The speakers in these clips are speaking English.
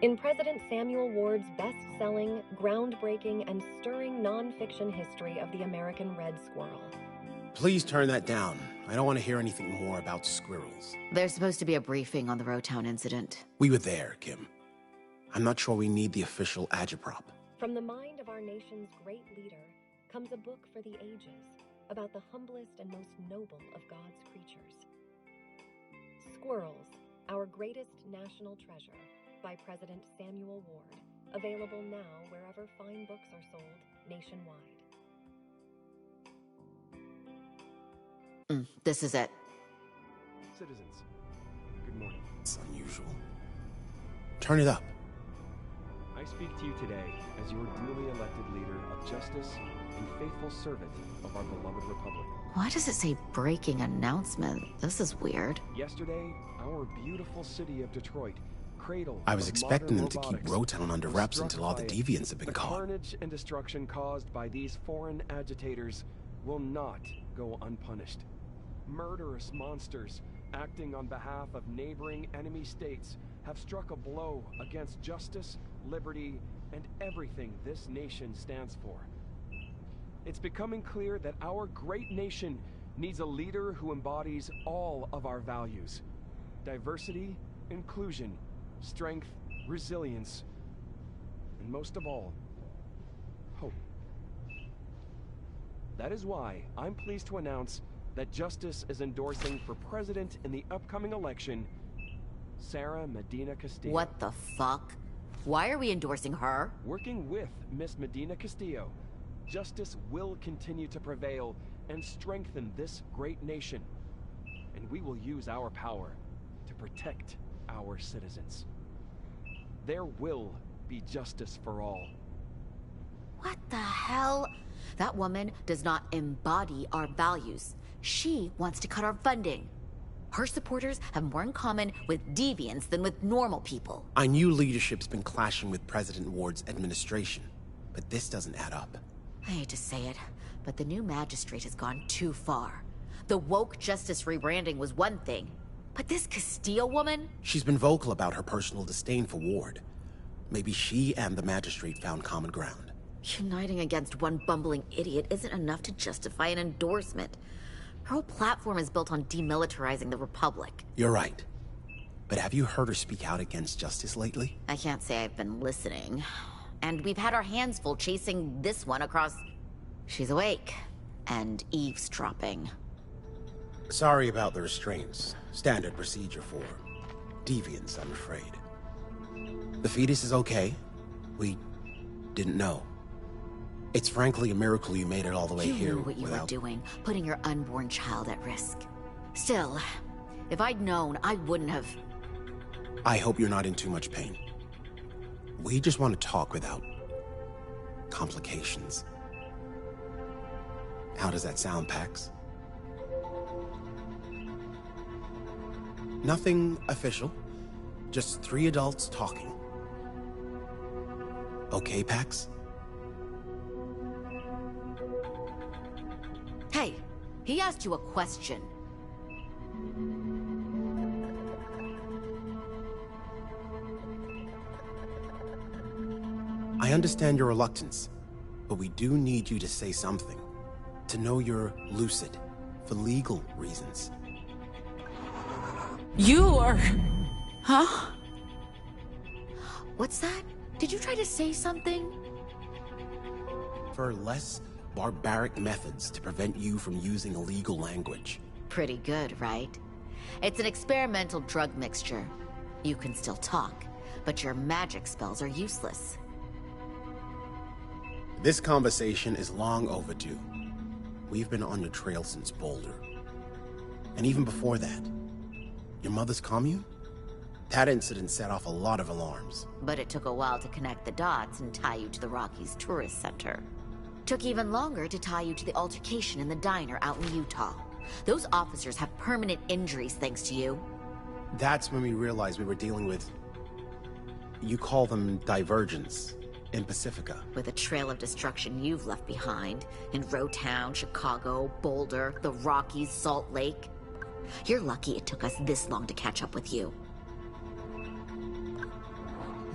In President Samuel Ward's best-selling, groundbreaking, and stirring non-fiction history of the American red squirrel. Please turn that down. I don't want to hear anything more about squirrels. There's supposed to be a briefing on the Rotown incident. We were there, Kim. I'm not sure we need the official agitprop. From the mind of our nation's great leader comes a book for the ages about the humblest and most noble of God's creatures. Squirrels, Our Greatest National Treasure, by President Samuel Ward. Available now wherever fine books are sold nationwide. This is it. Citizens, good morning. It's unusual. Turn it up. I speak to you today as your duly elected leader of justice and faithful servant of our beloved republic. Why does it say breaking announcement? This is weird. Yesterday, our beautiful city of Detroit, cradle I was of expecting them modern to keep robotics, Rotown under was wraps struck until all the by deviants have been the caught. carnage and destruction caused by these foreign agitators will not go unpunished. Murderous monsters acting on behalf of neighboring enemy states have struck a blow against justice, liberty, and everything this nation stands for. It's becoming clear that our great nation needs a leader who embodies all of our values: diversity, inclusion, strength, resilience, and most of all, hope. That is why I'm pleased to announce that Justice is endorsing for president in the upcoming election, Sarah Medina Castillo. What the fuck? Why are we endorsing her? Working with Miss Medina Castillo, justice will continue to prevail and strengthen this great nation. And we will use our power to protect our citizens. There will be justice for all. What the hell? That woman does not embody our values. She wants to cut our funding. Her supporters have more in common with deviants than with normal people. I knew leadership's been clashing with President Ward's administration, but this doesn't add up. I hate to say it, but the new magistrate has gone too far. The woke justice rebranding was one thing, but this Castillo woman? She's been vocal about her personal disdain for Ward. Maybe she and the magistrate found common ground. Uniting against one bumbling idiot isn't enough to justify an endorsement. Her whole platform is built on demilitarizing the Republic. You're right. But have you heard her speak out against justice lately? I can't say I've been listening. And we've had our hands full chasing this one across... She's awake. And eavesdropping. Sorry about the restraints. Standard procedure for deviants, I'm afraid. The fetus is okay. We didn't know. It's frankly a miracle you made it all the way here You knew what you were doing, putting your unborn child at risk. Still, if I'd known, I wouldn't have... I hope you're not in too much pain. We just want to talk without complications. How does that sound, Pax? Nothing official. Just 3 adults talking. Okay, Pax? Hey, he asked you a question. I understand your reluctance, but we do need you to say something. To know you're lucid, for legal reasons. You are... Huh? What's that? Did you try to say something? For less barbaric methods to prevent you from using illegal language. Pretty good, right? It's an experimental drug mixture. You can still talk, but your magic spells are useless. This conversation is long overdue. We've been on your trail since Boulder. And even before that. Your mother's commune? That incident set off a lot of alarms. But it took a while to connect the dots and tie you to the Rockies Tourist Center. Took even longer to tie you to the altercation in the diner out in Utah. Those officers have permanent injuries thanks to you. That's when we realized we were dealing with... You call them divergents in Pacifica. With a trail of destruction you've left behind in Rotown, Chicago, Boulder, the Rockies, Salt Lake. You're lucky it took us this long to catch up with you.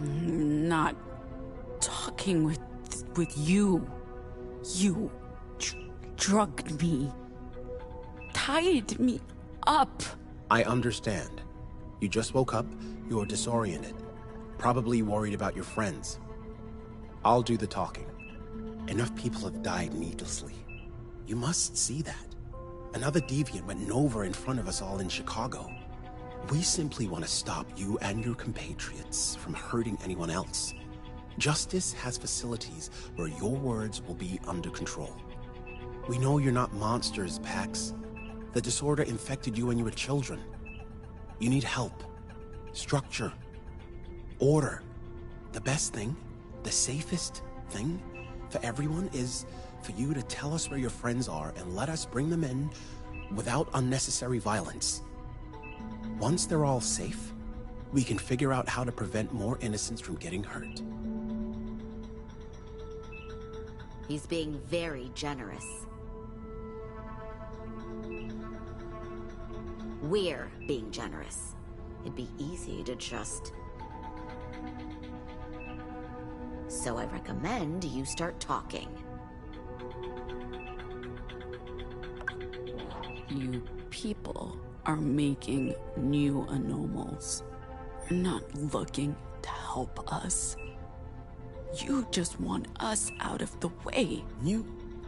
Not talking with you. You drugged me. Tied me up. I understand. You just woke up, you're disoriented. Probably worried about your friends. I'll do the talking. Enough people have died needlessly. You must see that. Another deviant went nova in front of us all in Chicago. We simply want to stop you and your compatriots from hurting anyone else. Justice has facilities where your words will be under control. We know you're not monsters, Pax. The disorder infected you when you were children. You need help, structure, order. The best thing, the safest thing for everyone is for you to tell us where your friends are and let us bring them in without unnecessary violence. Once they're all safe, we can figure out how to prevent more innocents from getting hurt. He's being very generous. We're being generous. It'd be easy to just... So I recommend you start talking. You people are making new anomals. You're not looking to help us. You just want us out of the way.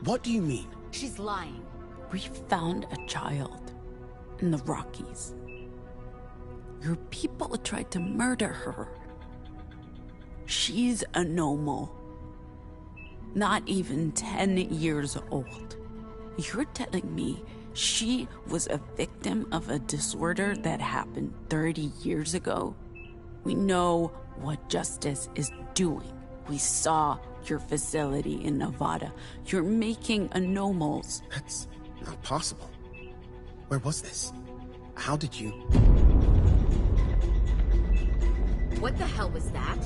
What do you mean? She's lying. We found a child in the Rockies. Your people tried to murder her. She's a normal. Not even 10 years old. You're telling me she was a victim of a disorder that happened 30 years ago? We know what justice is doing. We saw your facility in Nevada. You're making anomals. That's not possible. Where was this? How did you... What the hell was that?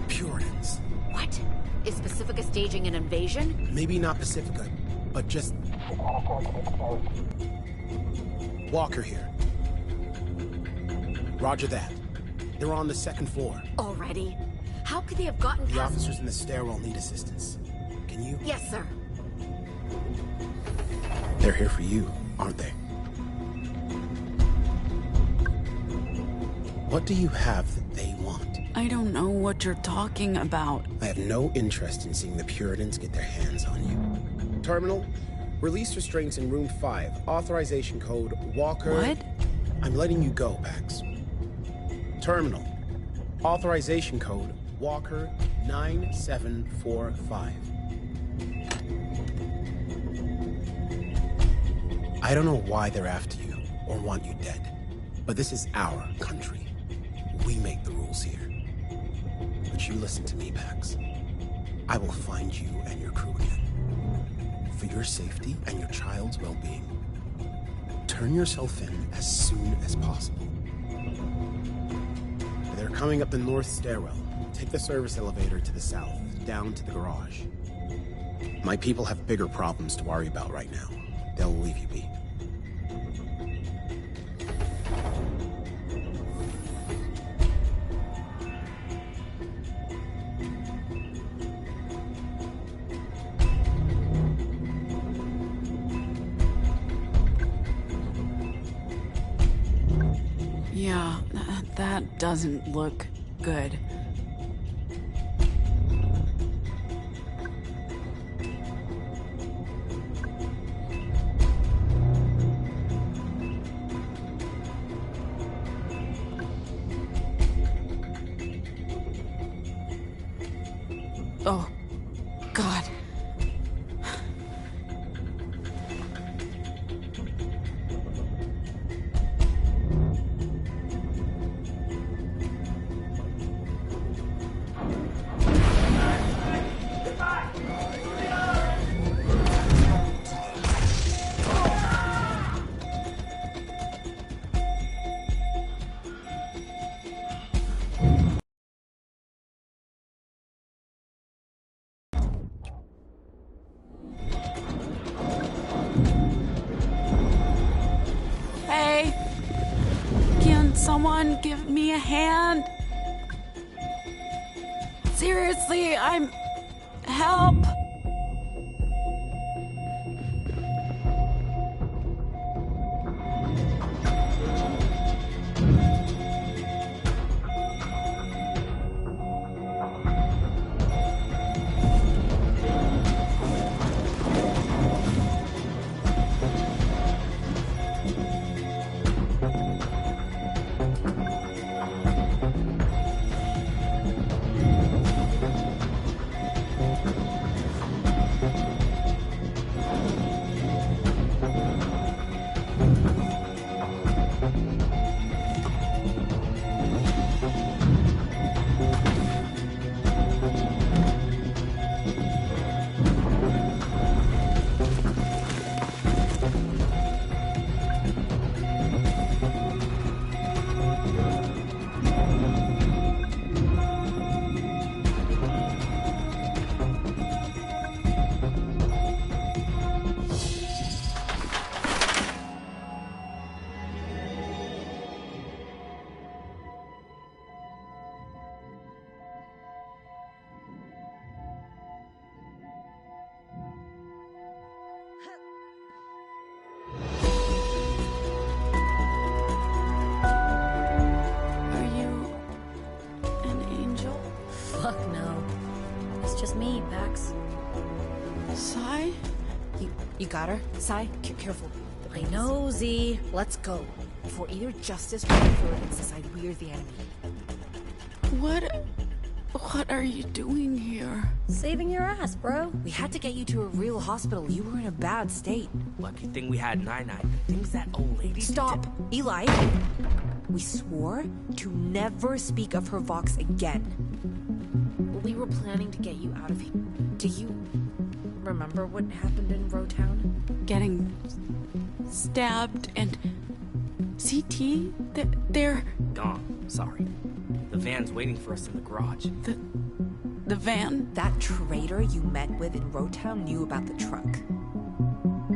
Puritans. What? Is Pacifica staging an invasion? Maybe not Pacifica, but just... Walker here. Roger that. They're on the second floor. Already? How could they have gotten The past... officers in the stairwell need assistance. Can you... Yes, sir. They're here for you, aren't they? What do you have that they want? I don't know what you're talking about. I have no interest in seeing the Puritans get their hands on you. Terminal, release restraints in room 5. Authorization code Walker... What? I'm letting you go, Pax. Terminal, authorization code Walker 9745. I don't know why they're after you or want you dead, but this is our country. We make the rules here. But you listen to me, Pax. I will find you and your crew again. For your safety and your child's well-being, turn yourself in as soon as possible. They're coming up the north stairwell. Take the service elevator to the south, down to the garage. My people have bigger problems to worry about right now. They'll leave you be. Yeah, that doesn't look good. Oh, God. Someone give me a hand. Seriously, help. Just me, Pax. Sai? You got her? Sai, careful. I know, Z. Let's go. Before either Justice or the Floridians decide we're the enemy. What are you doing here? Saving your ass, bro. We had to get you to a real hospital. You were in a bad state. Lucky thing we had Nine-Nine. Things that old lady... Stop! Eli! We swore to never speak of her Vox again. We were planning to get you out of here. Do you remember what happened in Rowtown? Getting stabbed and... CT? They're... Gone. Sorry. The van's waiting for us in the garage. The van? That traitor you met with in Rowtown knew about the truck.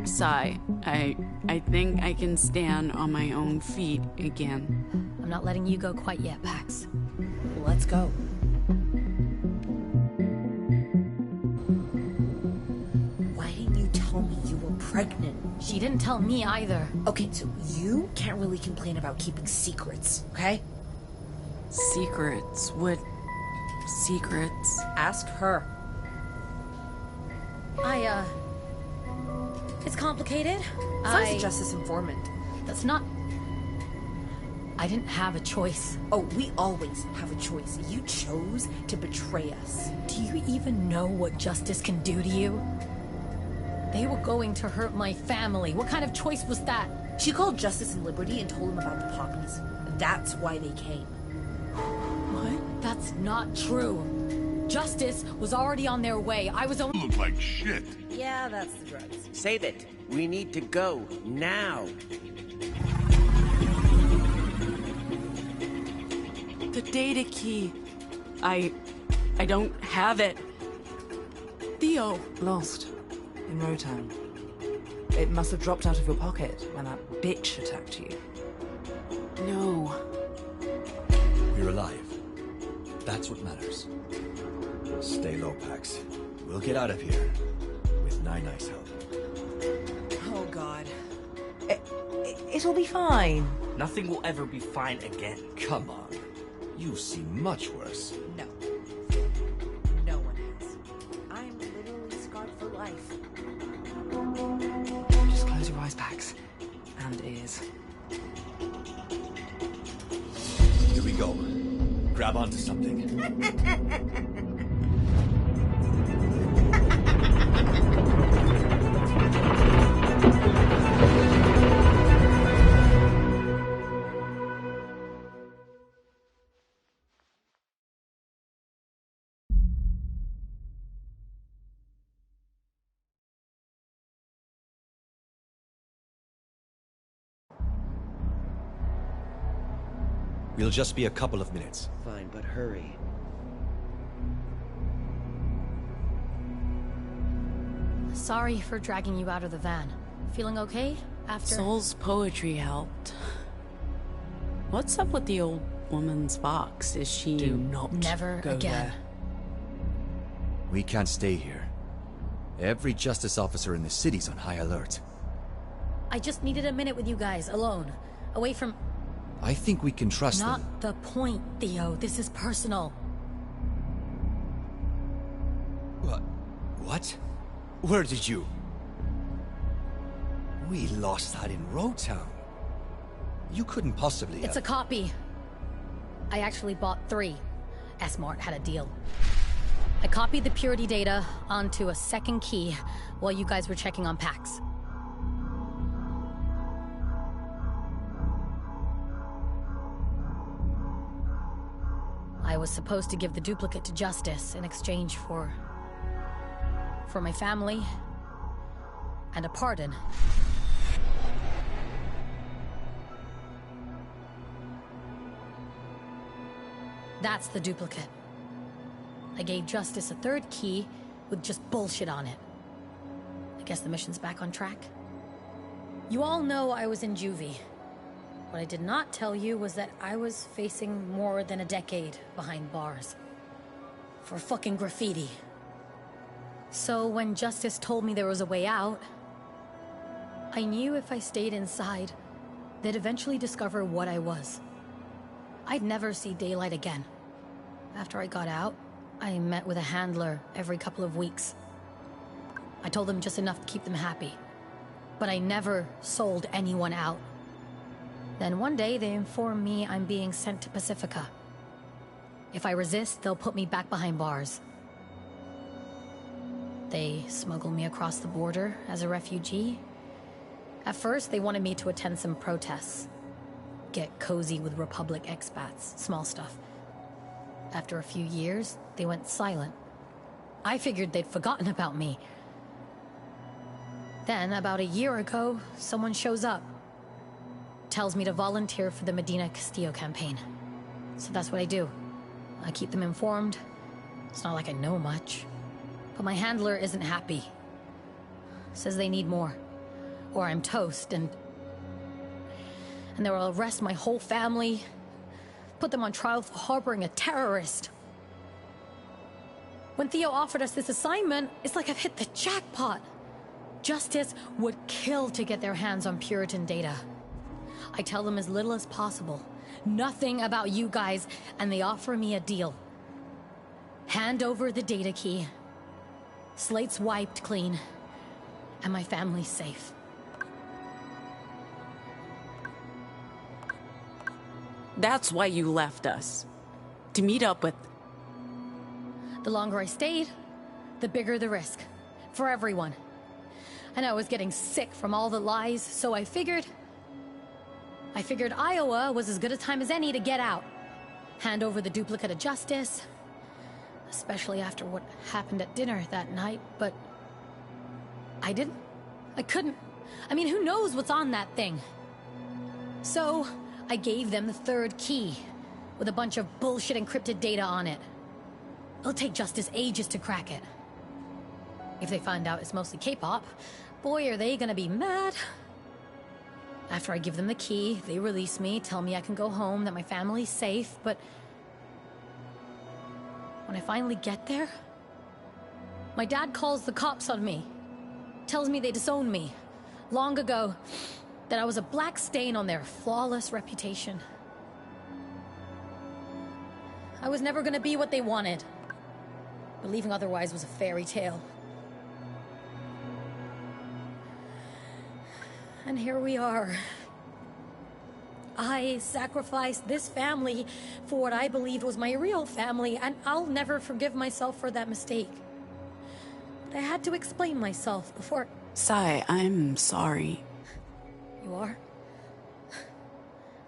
Sai, I think I can stand on my own feet again. I'm not letting you go quite yet, Pax. Let's go. Why didn't you tell me you were pregnant? She didn't tell me either. Okay, so you can't really complain about keeping secrets, okay? Secrets? What secrets? Ask her. It's complicated. Sai's a justice informant. That's not... I didn't have a choice. Oh, we always have a choice. You chose to betray us. Do you even know what justice can do to you? They were going to hurt my family. What kind of choice was that? She called Justice and Liberty and told them about the poppies. That's why they came. What? That's not true. Justice was already on their way. I was only... Look like shit. Yeah, that's the drugs. Save it. We need to go. Now. The data key. I don't have it. Theo. Lost. In Rowtown. It must have dropped out of your pocket when that bitch attacked you. No. You're alive. That's what matters. Stay low, Pax. We'll get out of here. With Nine-Nine's help. Oh, God. It'll be fine. Nothing will ever be fine again. Come on. You've seen much worse. No. No one has. I'm literally scarred for life. Just close your eyes, Pax. And ears. Here we go. Grab onto something. We'll just be a couple of minutes. Fine, but hurry. Sorry for dragging you out of the van. Feeling okay after... Soul's poetry helped. What's up with the old woman's box? Is she... Do not Never go again. there. We can't stay here. Every justice officer in the city's on high alert. I just needed a minute with you guys, alone. Away from... I think we can trust them. Not the point, Theo. This is personal. What? Where did you... We lost that in Roadtown. You couldn't possibly It's a copy. I actually bought 3. S-Mart had a deal. I copied the purity data onto a second key while you guys were checking on packs. I was supposed to give the duplicate to Justice in exchange for my family and a pardon. That's the duplicate. I gave Justice a 3rd key with just bullshit on it. I guess the mission's back on track. You all know I was in juvie. What I did not tell you was that I was facing more than a decade behind bars. For fucking graffiti. So when Justice told me there was a way out, I knew if I stayed inside, they'd eventually discover what I was. I'd never see daylight again. After I got out, I met with a handler every couple of weeks. I told them just enough to keep them happy. But I never sold anyone out. Then one day they informed me I'm being sent to Pacifica. If I resist, they'll put me back behind bars. They smuggled me across the border as a refugee. At first, they wanted me to attend some protests. Get cozy with Republic expats, small stuff. After a few years, they went silent. I figured they'd forgotten about me. Then, about a year ago, someone shows up. Tells me to volunteer for the Medina Castillo campaign. So that's what I do. I keep them informed. It's not like I know much. But my handler isn't happy. Says they need more. Or I'm toast, and they will arrest my whole family. Put them on trial for harboring a terrorist. When Theo offered us this assignment, it's like I've hit the jackpot. Justice would kill to get their hands on Puritan data. I tell them as little as possible. Nothing about you guys, and they offer me a deal. Hand over the data key. Slate's wiped clean. And my family's safe. That's why you left us. To meet up with... The longer I stayed, the bigger the risk. For everyone. And I was getting sick from all the lies, so I figured Iowa was as good a time as any to get out. Hand over the duplicate of Justice. Especially after what happened at dinner that night, but... I didn't. I couldn't. I mean, who knows what's on that thing? So, I gave them the 3rd key, with a bunch of bullshit encrypted data on it. It'll take Justice ages to crack it. If they find out it's mostly K-pop, boy, are they gonna be mad. After I give them the key, they release me, tell me I can go home, that my family's safe, but... when I finally get there, my dad calls the cops on me. Tells me they disowned me, long ago, that I was a black stain on their flawless reputation. I was never gonna be what they wanted. Believing otherwise was a fairy tale. And here we are. I sacrificed this family for what I believed was my real family, and I'll never forgive myself for that mistake. But I had to explain myself before... Sai, I'm sorry. You are?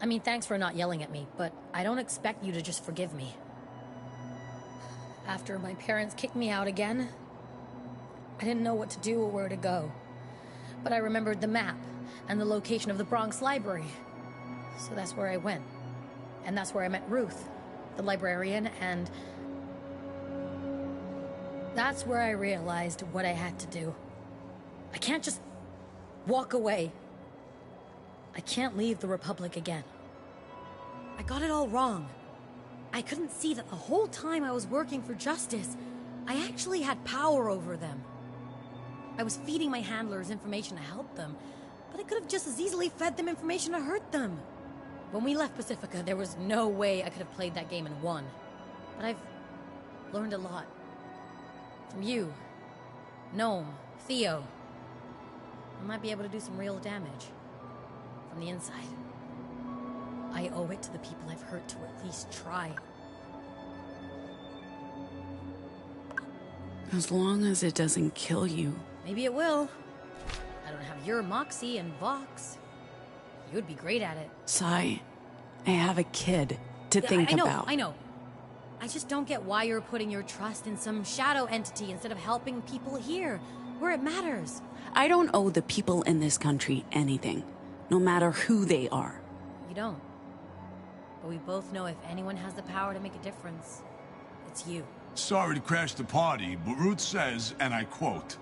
I mean, thanks for not yelling at me, but I don't expect you to just forgive me. After my parents kicked me out again, I didn't know what to do or where to go. But I remembered the map and the location of the Bronx Library. So that's where I went. And that's where I met Ruth, the librarian, and... that's where I realized what I had to do. I can't just walk away. I can't leave the Republic again. I got it all wrong. I couldn't see that the whole time I was working for justice, I actually had power over them. I was feeding my handlers information to help them, but I could have just as easily fed them information to hurt them. When we left Pacifica, there was no way I could have played that game and won. But I've learned a lot. From you, Gnome, Theo. I might be able to do some real damage. From the inside. I owe it to the people I've hurt to at least try. As long as it doesn't kill you. Maybe it will. I don't have your moxie and Vox. You would be great at it. Sai, I have a kid to think about. I know. I just don't get why you're putting your trust in some shadow entity instead of helping people here, where it matters. I don't owe the people in this country anything, no matter who they are. You don't. But we both know if anyone has the power to make a difference, it's you. Sorry to crash the party, but Ruth says, and I quote,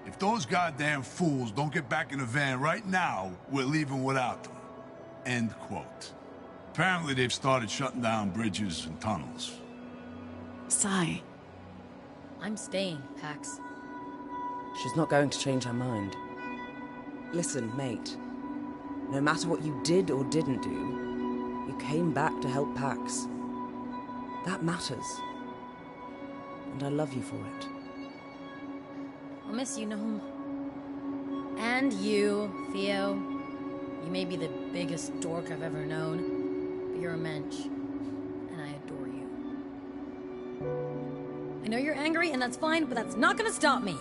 "If those goddamn fools don't get back in the van right now, we're leaving without them." End quote. Apparently they've started shutting down bridges and tunnels. Sai. I'm staying, Pax. She's not going to change her mind. Listen, mate. No matter what you did or didn't do, you came back to help Pax. That matters. And I love you for it. I'll miss you, Gnome. And you, Theo. You may be the biggest dork I've ever known, but you're a mensch. And I adore you. I know you're angry, and that's fine, but that's not gonna stop me.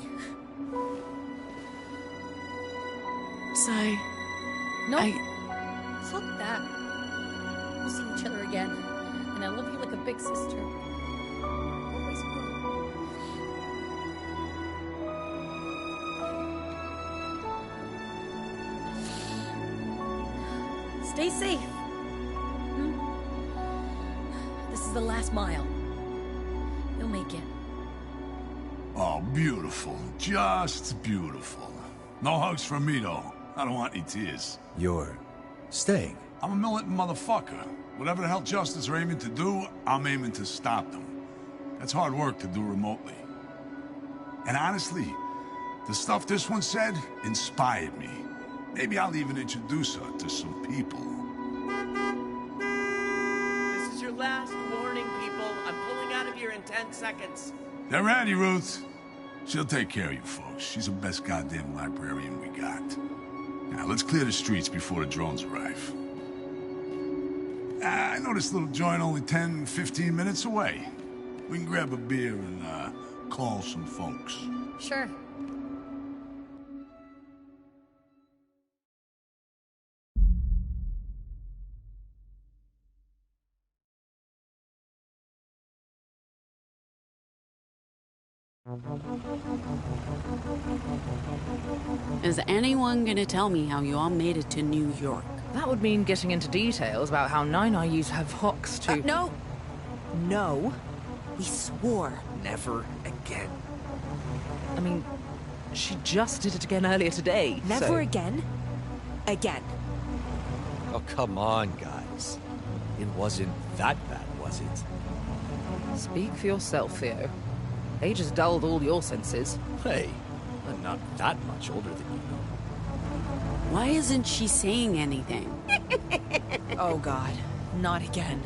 Sai. No. Fuck that. We'll see each other again. And I love you like a big sister. Always will. Stay safe. This is the last mile. You'll make it. Oh, beautiful. Just beautiful. No hugs from me, though. I don't want any tears. You're staying? I'm a militant motherfucker. Whatever the hell Justice are aiming to do, I'm aiming to stop them. That's hard work to do remotely. And honestly, the stuff this one said inspired me. Maybe I'll even introduce her to some people. This is your last warning, people. I'm pulling out of here in 10 seconds. They're ready, Ruth. She'll take care of you folks. She's the best goddamn librarian we got. Now, let's clear the streets before the drones arrive. I know this little joint only 10, 15 minutes away. We can grab a beer and, call some folks. Sure. Is anyone gonna tell me how you all made it to New York? That would mean getting into details about how 9 IUs have Vox to... No! No. We swore. Never again. I mean, she just did it again earlier today. Never again? Again. Oh, come on, guys. It wasn't that bad, was it? Speak for yourself, Theo. Age has dulled all your senses. Hey, I'm not that much older than you know. Why isn't she saying anything? Oh God, not again.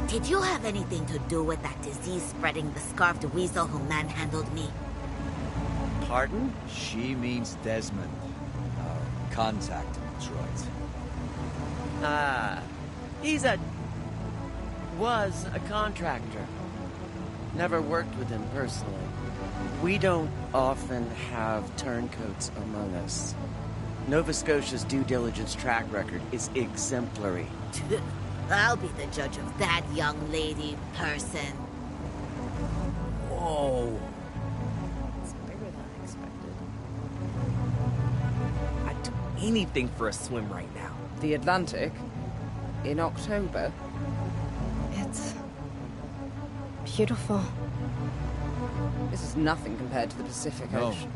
Did you have anything to do with that disease-spreading the scarfed weasel who manhandled me? Pardon? She means Desmond. Our contact in Detroit. Was a contractor. Never worked with him personally. We don't often have turncoats among us. Nova Scotia's due diligence track record is exemplary. I'll be the judge of that young lady person. Whoa. It's bigger than I expected. I don't anything for a swim right now. The Atlantic? In October? It's beautiful. This is nothing compared to the Pacific No. Ocean.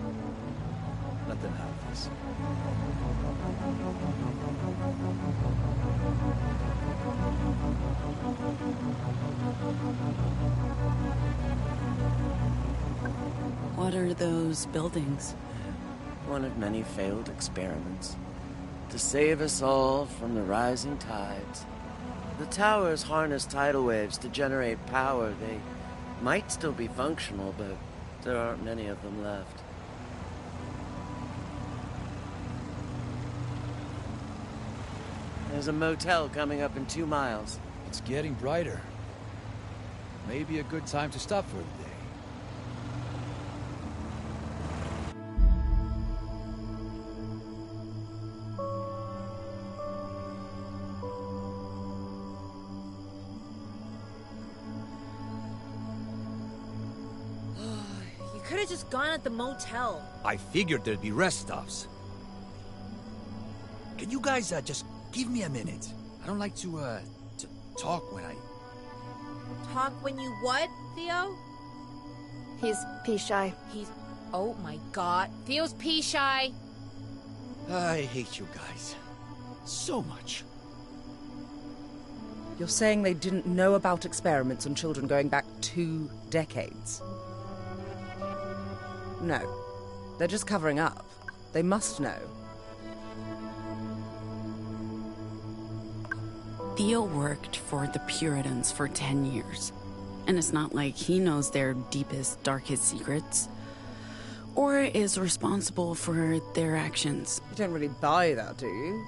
Let them have this. What are those buildings? One of many failed experiments. To save us all from the rising tides. The towers harness tidal waves to generate power. They might still be functional, but there aren't many of them left. There's a motel coming up in 2 miles. It's getting brighter. Maybe a good time to stop for the day. You could have just gone at the motel. I figured there'd be rest stops. Can you guys just give me a minute? I don't like to talk when I... Talk when you what, Theo? He's pee-shy. He's... Oh my god. Theo's pee-shy. I hate you guys. So much. You're saying they didn't know about experiments on children going back 2 decades? No. They're just covering up. They must know. Theo worked for the Puritans for 10 years. And it's not like he knows their deepest, darkest secrets. Or is responsible for their actions. You don't really buy that, do you?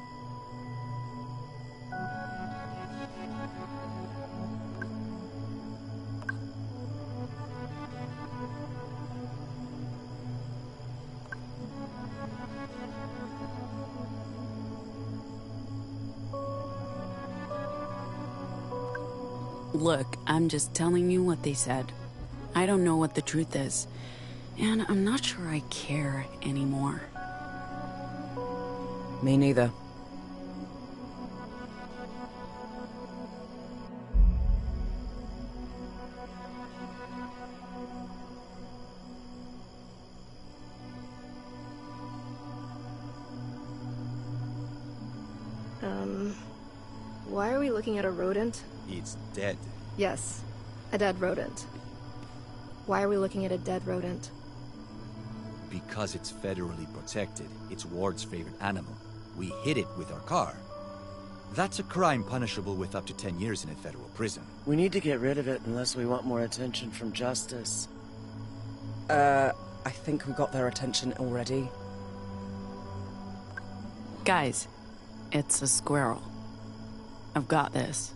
Look, I'm just telling you what they said. I don't know what the truth is. And I'm not sure I care anymore. Me neither. Why are we looking at a rodent? It's dead. Yes, a dead rodent. Why are we looking at a dead rodent? Because it's federally protected. It's Ward's favorite animal. We hit it with our car. That's a crime punishable with up to 10 years in a federal prison. We need to get rid of it unless we want more attention from justice. I think we got their attention already. Guys, it's a squirrel. I've got this.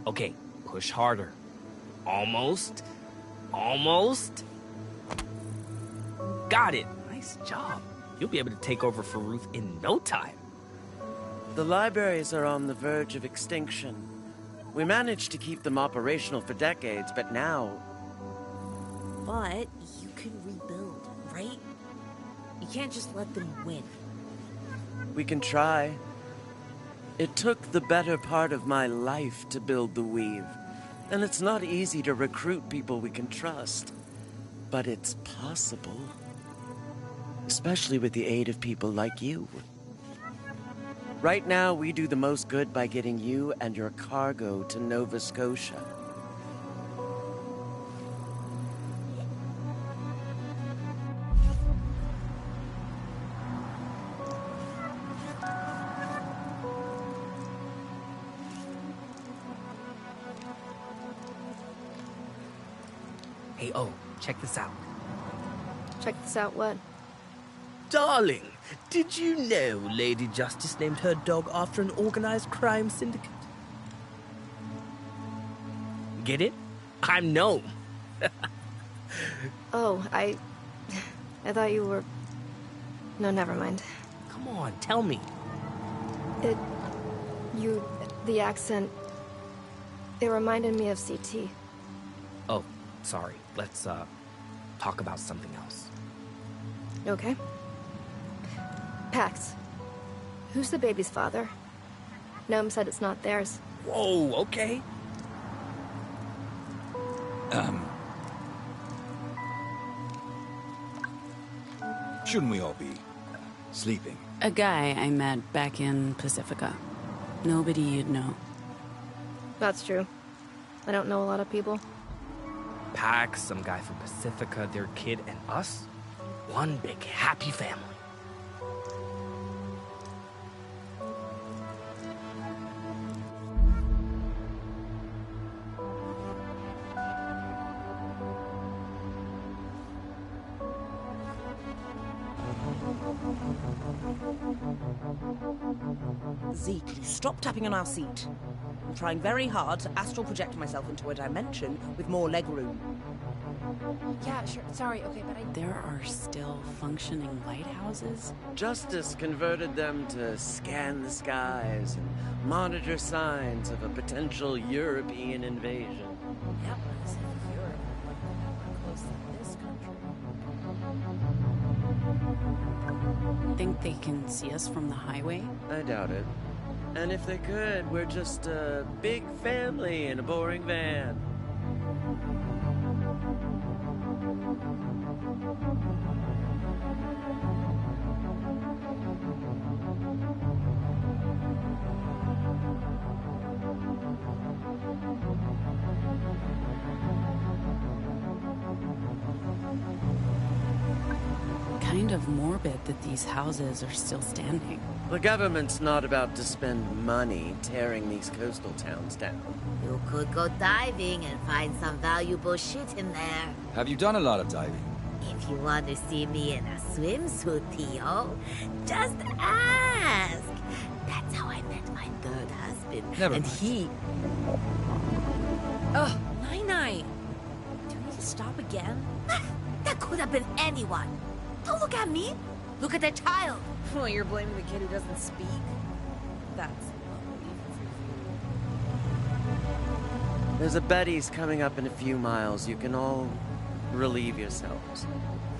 Okay, push harder. Almost. Almost. Got it. Nice job. You'll be able to take over for Ruth in no time. The libraries are on the verge of extinction. We managed to keep them operational for decades, but now... But you can rebuild, right? You can't just let them win. We can try. It took the better part of my life to build the Weave, and it's not easy to recruit people we can trust. But it's possible. Especially with the aid of people like you. Right now, we do the most good by getting you and your cargo to Nova Scotia. Hey, oh, check this out. Check this out, what? Darling, did you know Lady Justice named her dog after an organized crime syndicate? Get it? I'm Gnome. Oh, I thought you were... No, never mind. Come on, tell me. The accent, it reminded me of CT. Oh, sorry. Let's, talk about something else. Okay. Pax, who's the baby's father? Gnome said it's not theirs. Whoa, okay. Shouldn't we all be sleeping? A guy I met back in Pacifica. Nobody you'd know. That's true. I don't know a lot of people. Pax, some guy from Pacifica, their kid, and us. One big happy family. Zeke, stop tapping on our seat. I'm trying very hard to astral project myself into a dimension with more legroom. Yeah, sure. Sorry, okay, but There are still functioning lighthouses? Justice converted them to scan the skies and monitor signs of a potential European invasion. Yep, as if Europe were close to this country. Think they can see us from the highway? I doubt it. And if they could, we're just a big family in a boring van. Kind of morbid that these houses are still standing. The government's not about to spend money tearing these coastal towns down. You could go diving and find some valuable shit in there. Have you done a lot of diving? If you want to see me in a swimsuit, Theo, just ask. That's how I met my third husband. Never and mind. he... Ugh, Nine. Do you need to stop again? That could have been anyone. Don't look at me. Look at the child. Well, you're blaming the kid who doesn't speak? That's There's a Betty's coming up in a few miles. You can all relieve yourselves.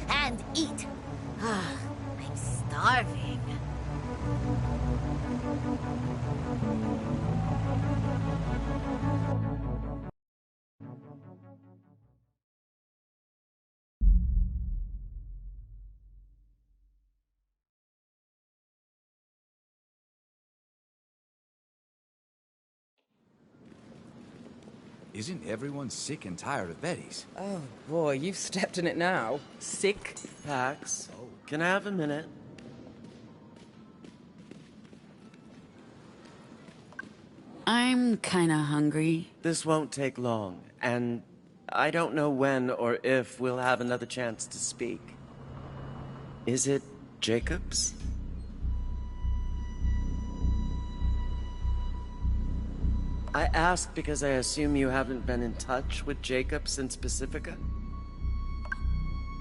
And eat. I'm starving. Isn't everyone sick and tired of Betty's? Oh boy, you've stepped in it now. Sick. Pax, can I have a minute? I'm kinda hungry. This won't take long, and I don't know when or if we'll have another chance to speak. Is it Jacobs? I ask because I assume you haven't been in touch with Jacob since Pacifica?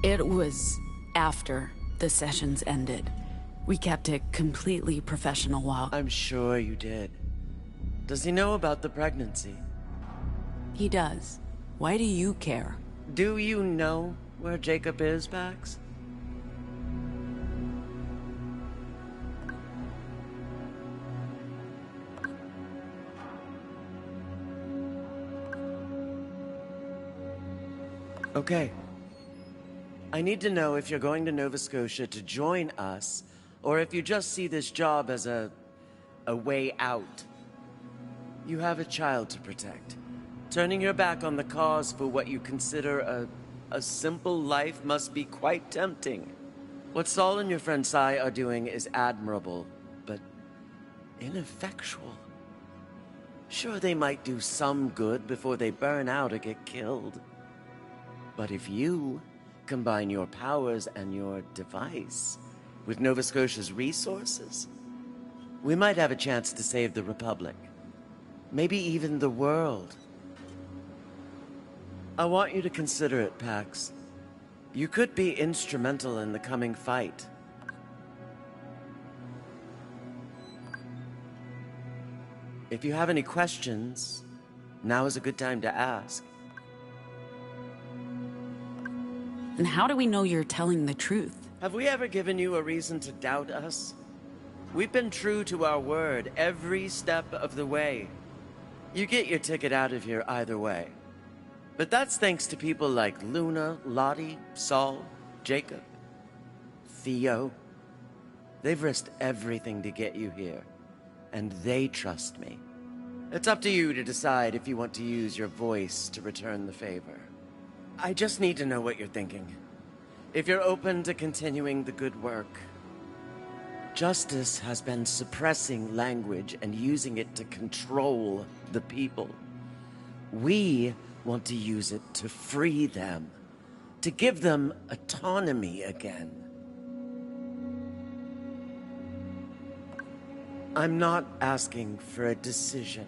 It was after the sessions ended. We kept it completely professional while... I'm sure you did. Does he know about the pregnancy? He does. Why do you care? Do you know where Jacob is, Pax? Okay. I need to know if you're going to Nova Scotia to join us, or if you just see this job as a way out. You have a child to protect. Turning your back on the cause for what you consider a simple life must be quite tempting. What Saul and your friend Sai are doing is admirable, but ineffectual. Sure, they might do some good before they burn out or get killed. But if you combine your powers and your device with Nova Scotia's resources, we might have a chance to save the Republic. Maybe even the world. I want you to consider it, Pax. You could be instrumental in the coming fight. if you have any questions, now is a good time to ask. And how do we know you're telling the truth? Have we ever given you a reason to doubt us? We've been true to our word every step of the way. You get your ticket out of here either way. But that's thanks to people like Luna, Lottie, Saul, Jacob, Theo. They've risked everything to get you here, and they trust me. It's up to you to decide if you want to use your voice to return the favor. I just need to know what you're thinking. If you're open to continuing the good work. Justice has been suppressing language and using it to control the people. We want to use it to free them, to give them autonomy again. I'm not asking for a decision.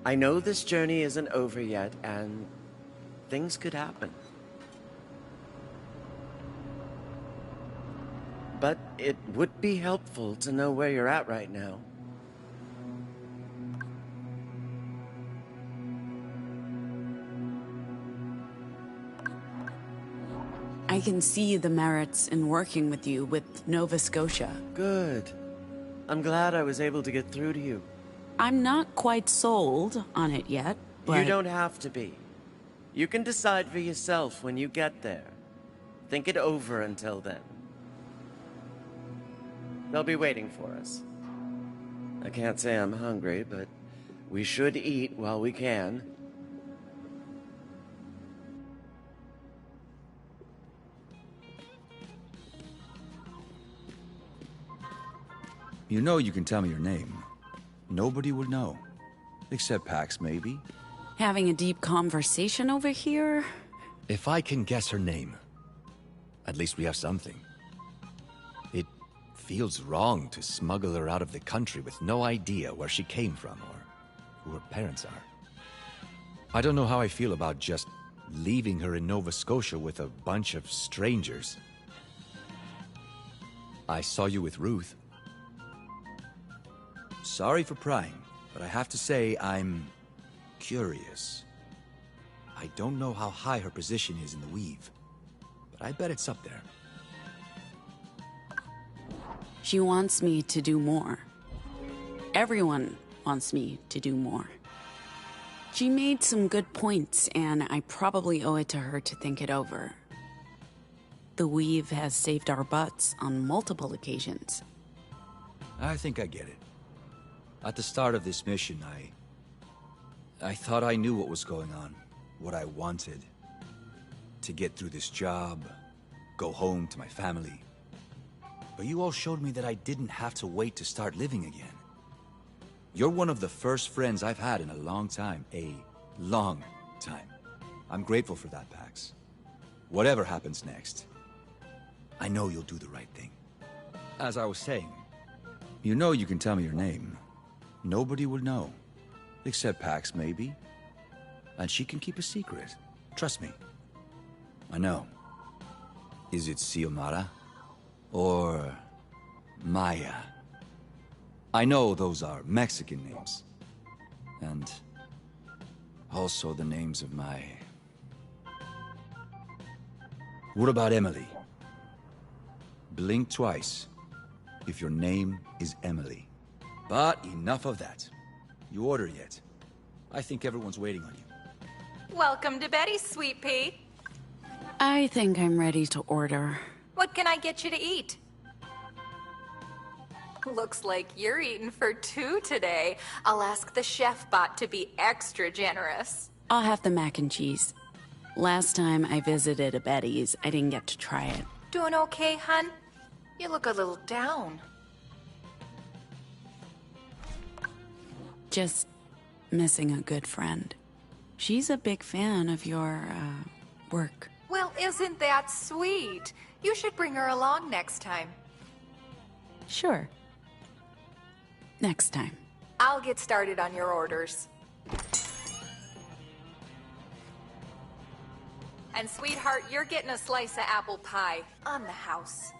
I know this journey isn't over yet, and things could happen. But it would be helpful to know where you're at right now. I can see the merits in working with you with Nova Scotia. Good. I'm glad I was able to get through to you. I'm not quite sold on it yet, but... You don't have to be. You can decide for yourself when you get there. Think it over until then. They'll be waiting for us. I can't say I'm hungry, but we should eat while we can. You know you can tell me your name. Nobody would know. Except Pax, maybe. Having a deep conversation over here? If I can guess her name, at least we have something. It feels wrong to smuggle her out of the country with no idea where she came from or who her parents are. I don't know how I feel about just leaving her in Nova Scotia with a bunch of strangers. I saw you with Ruth. Sorry for prying, but I have to say I'm curious. I don't know how high her position is in the Weave, but I bet it's up there. She wants me to do more. Everyone wants me to do more. She made some good points, and I probably owe it to her to think it over. The Weave has saved our butts on multiple occasions. I think I get it. At the start of this mission, I thought I knew what was going on, what I wanted. To get through this job, go home to my family. But you all showed me that I didn't have to wait to start living again. You're one of the first friends I've had in a long time. A long time. I'm grateful for that, Pax. Whatever happens next, I know you'll do the right thing. As I was saying, you know you can tell me your name. Nobody will know. Except Pax, maybe. And she can keep a secret. Trust me. I know. Is it Xiomara? Or Maya? I know those are Mexican names. And also the names of my... What about Emily? Blink twice if your name is Emily. But enough of that. You order yet? I think everyone's waiting on you. Welcome to Betty's, Sweet Pea. I think I'm ready to order. What can I get you to eat? Looks like you're eating for two today. I'll ask the chef bot to be extra generous. I'll have the mac and cheese. Last time I visited a Betty's, I didn't get to try it. Doing okay, hun? You look a little down. Just missing a good friend. She's a big fan of your, work. Well, isn't that sweet? You should bring her along next time. Sure. Next time. I'll get started on your orders. And sweetheart, you're getting a slice of apple pie on the house.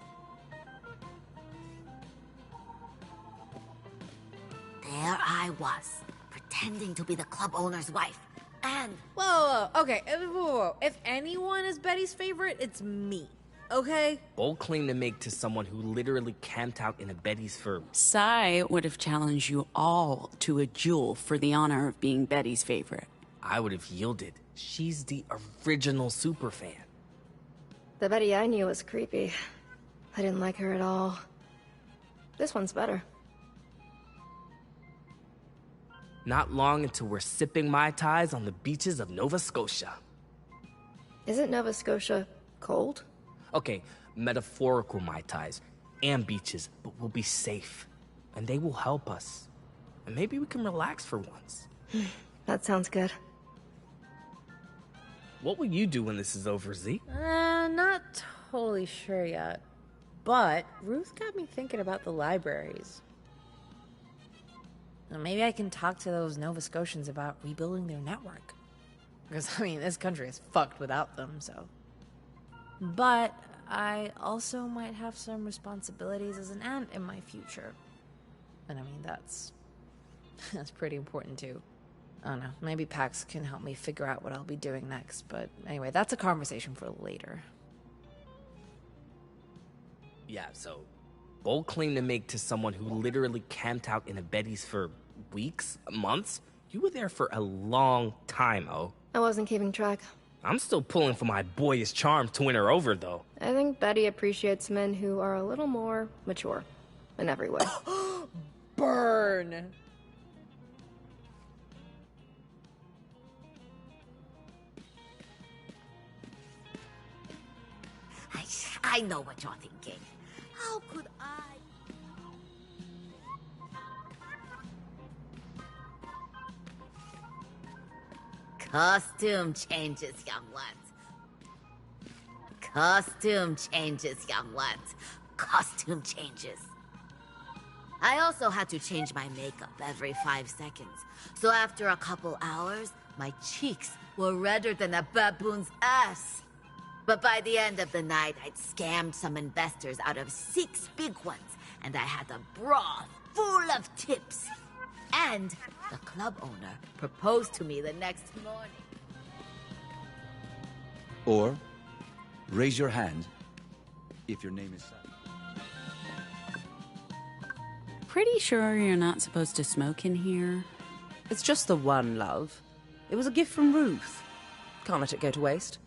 there I was, pretending to be the club owner's wife. And... Whoa, okay. Whoa. If anyone is Betty's favorite, it's me. Okay? Bold claim to make to someone who literally camped out in a Betty's fur. Sai would have challenged you all to a duel for the honor of being Betty's favorite. I would have yielded. She's the original superfan. The Betty I knew was creepy. I didn't like her at all. This one's better. Not long until we're sipping Mai Tais on the beaches of Nova Scotia. Isn't Nova Scotia cold? Okay, metaphorical Mai Tais and beaches, but we'll be safe. And they will help us. And maybe we can relax for once. That sounds good. What will you do when this is over, Z? Not totally sure yet. But Ruth got me thinking about the libraries. Maybe I can talk to those Nova Scotians about rebuilding their network. Because, I mean, this country is fucked without them, so... But I also might have some responsibilities as an aunt in my future. And I mean, that's pretty important too. I don't know, maybe Pax can help me figure out what I'll be doing next, but anyway, that's a conversation for later. Yeah, so bold claim to make to someone who literally camped out in a Betty's for weeks, months. You were there for a long time, Oh. I wasn't keeping track. I'm still pulling for my boyish charm to win her over, though. I think Betty appreciates men who are a little more mature in every way. Burn! I know what you're thinking. How could I? Costume changes, young ones. Costume changes, young ones. Costume changes. I also had to change my makeup every 5 seconds. So after a couple hours, my cheeks were redder than a baboon's ass. But by the end of the night, I'd scammed some investors out of 6 big ones, and I had a bra full of tips. And the club owner proposed to me the next morning. Or, raise your hand if your name is Sai. Pretty sure you're not supposed to smoke in here? It's just the one, love. It was a gift from Ruth. Can't let it go to waste.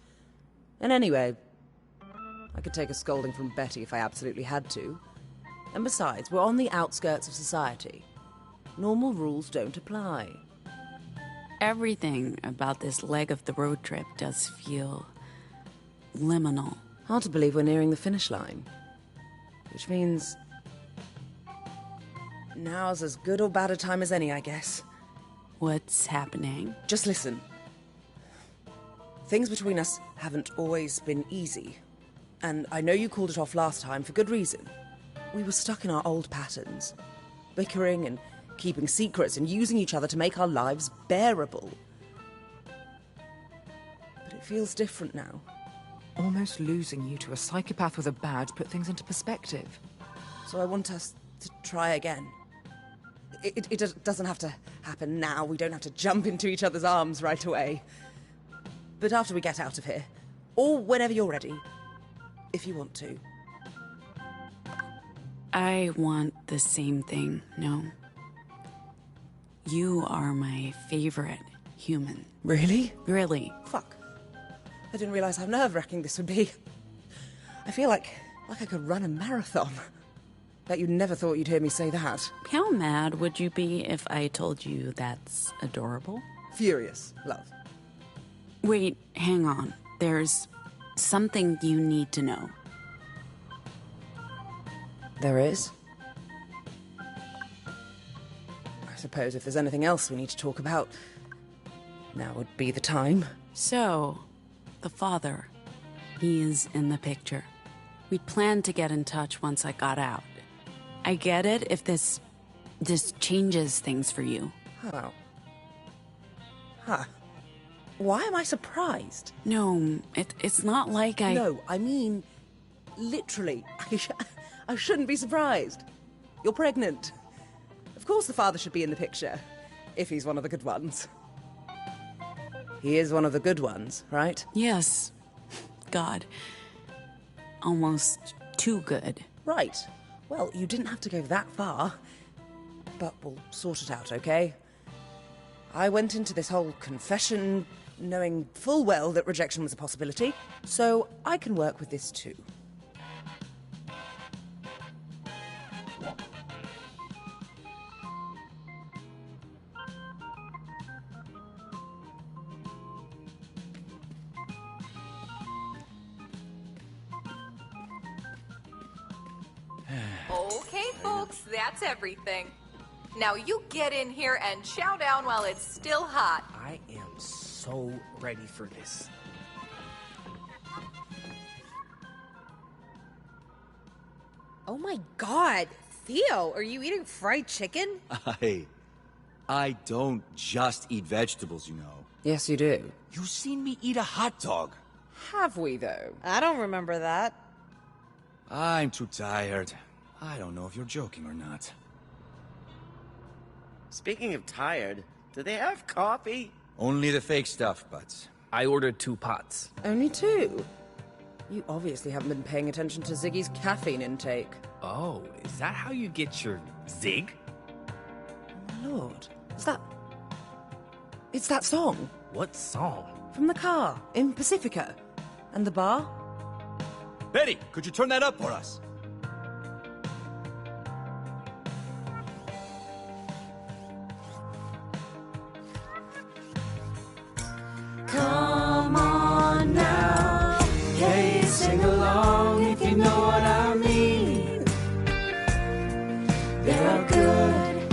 And anyway, I could take a scolding from Betty if I absolutely had to. And besides, we're on the outskirts of society. Normal rules don't apply. Everything about this leg of the road trip does feel liminal. Hard to believe we're nearing the finish line. Which means... now's as good or bad a time as any, I guess. What's happening? Just listen. Things between us haven't always been easy. And I know you called it off last time for good reason. We were stuck in our old patterns. Bickering and keeping secrets and using each other to make our lives bearable. But it feels different now. Almost losing you to a psychopath with a badge put things into perspective. So I want us to try again. It doesn't have to happen now. We don't have to jump into each other's arms right away. But after we get out of here, or whenever you're ready, if you want to. I want the same thing, no. You are my favorite human. Really? Really. Fuck. I didn't realize how nerve-wracking this would be. I feel like I could run a marathon. Bet you never thought you'd hear me say that. How mad would you be if I told you that's adorable? Furious, love. Wait, hang on. There's something you need to know. There is? I suppose if there's anything else we need to talk about, now would be the time. So, the father, he is in the picture. We planned to get in touch once I got out. I get it if this changes things for you. How? Huh. Why am I surprised? No, it's not like I... No, I mean, literally, I shouldn't be surprised. You're pregnant. Of course the father should be in the picture. If he's one of the good ones. He is one of the good ones, right? Yes. God. Almost too good. Right. Well, you didn't have to go that far. But we'll sort it out, okay? I went into this whole confession knowing full well that rejection was a possibility, so I can work with this too. Okay, folks, that's everything. Now you get in here and chow down while it's still hot. I am so ready for this. Oh my god! Theo, are you eating fried chicken? I don't just eat vegetables, you know. Yes, you do. You seen me eat a hot dog. Have we, though? I don't remember that. I'm too tired. I don't know if you're joking or not. Speaking of tired, do they have coffee? Only the fake stuff, but I ordered 2 pots. Only 2? You obviously haven't been paying attention to Ziggy's caffeine intake. Oh, is that how you get your zig? Oh, Lord. It's that song. What song? From the car, in Pacifica. And the bar? Betty, could you turn that up for us? Come on now, hey, sing along if you know what I mean. There are good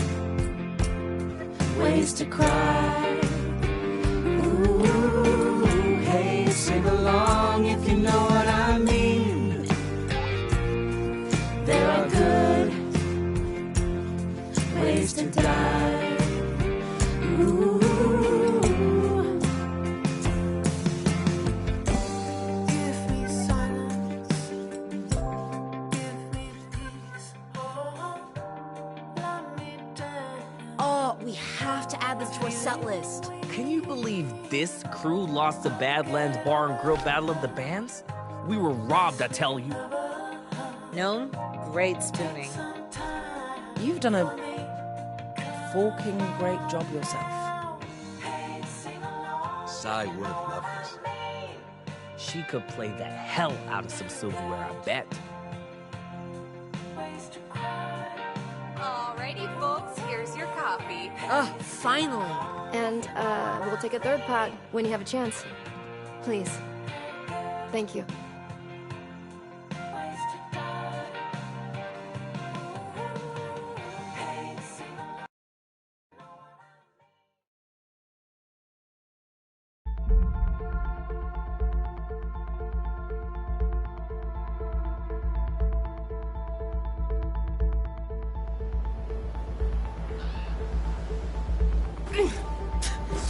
ways to cry. Ooh, hey, sing along if you know what I mean. There are good ways to die. Ooh. To our set list. Can you believe this crew lost the Badlands Bar and Grill Battle of the Bands? We were robbed, I tell you. No, great spooning. You've done a forking great job yourself. Sai would have loved this. She could play the hell out of some silverware, I bet. Alrighty, folks, here's your coffee. Finally. And, we'll take a third pot when you have a chance. Please. Thank you.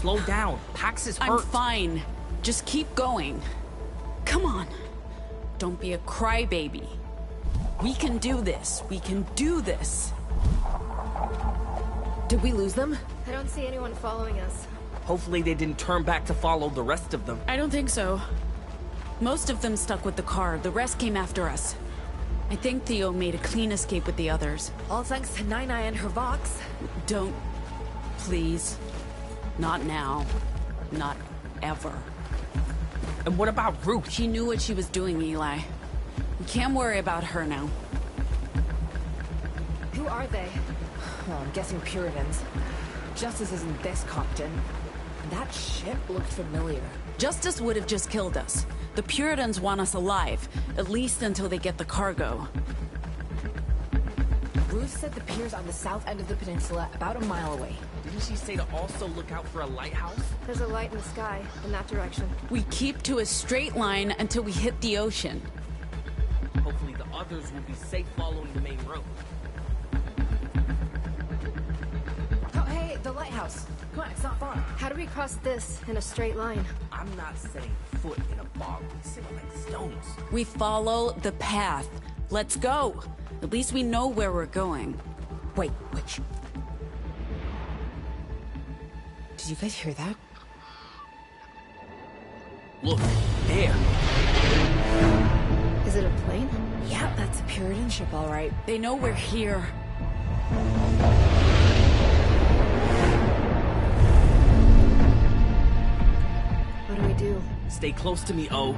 Slow down. Pax is hurt. I'm fine. Just keep going. Come on. Don't be a crybaby. We can do this. We can do this. Did we lose them? I don't see anyone following us. Hopefully they didn't turn back to follow the rest of them. I don't think so. Most of them stuck with the car. The rest came after us. I think Theo made a clean escape with the others. All thanks to Nai and her Vox. Don't. Please. Not now. Not ever. And what about Ruth? She knew what she was doing, Eli. We can't worry about her now. Who are they? Well, I'm guessing Puritans. Justice isn't this Compton. That ship looked familiar. Justice would have just killed us. The Puritans want us alive, at least until they get the cargo. Ruth said the pier's on the south end of the peninsula, about a mile away. Didn't she say to also look out for a lighthouse? There's a light in the sky, in that direction. We keep to a straight line until we hit the ocean. Hopefully the others will be safe following the main road. Oh, hey, the lighthouse. Come on, it's not far. How do we cross this in a straight line? I'm not setting foot in a bog. We sit like stones. We follow the path. Let's go. At least we know where we're going. Wait. Did you guys hear that? Look, there. Is it a plane? Yeah, that's a Puritan ship, all right. They know we're here. What do we do? Stay close to me, O.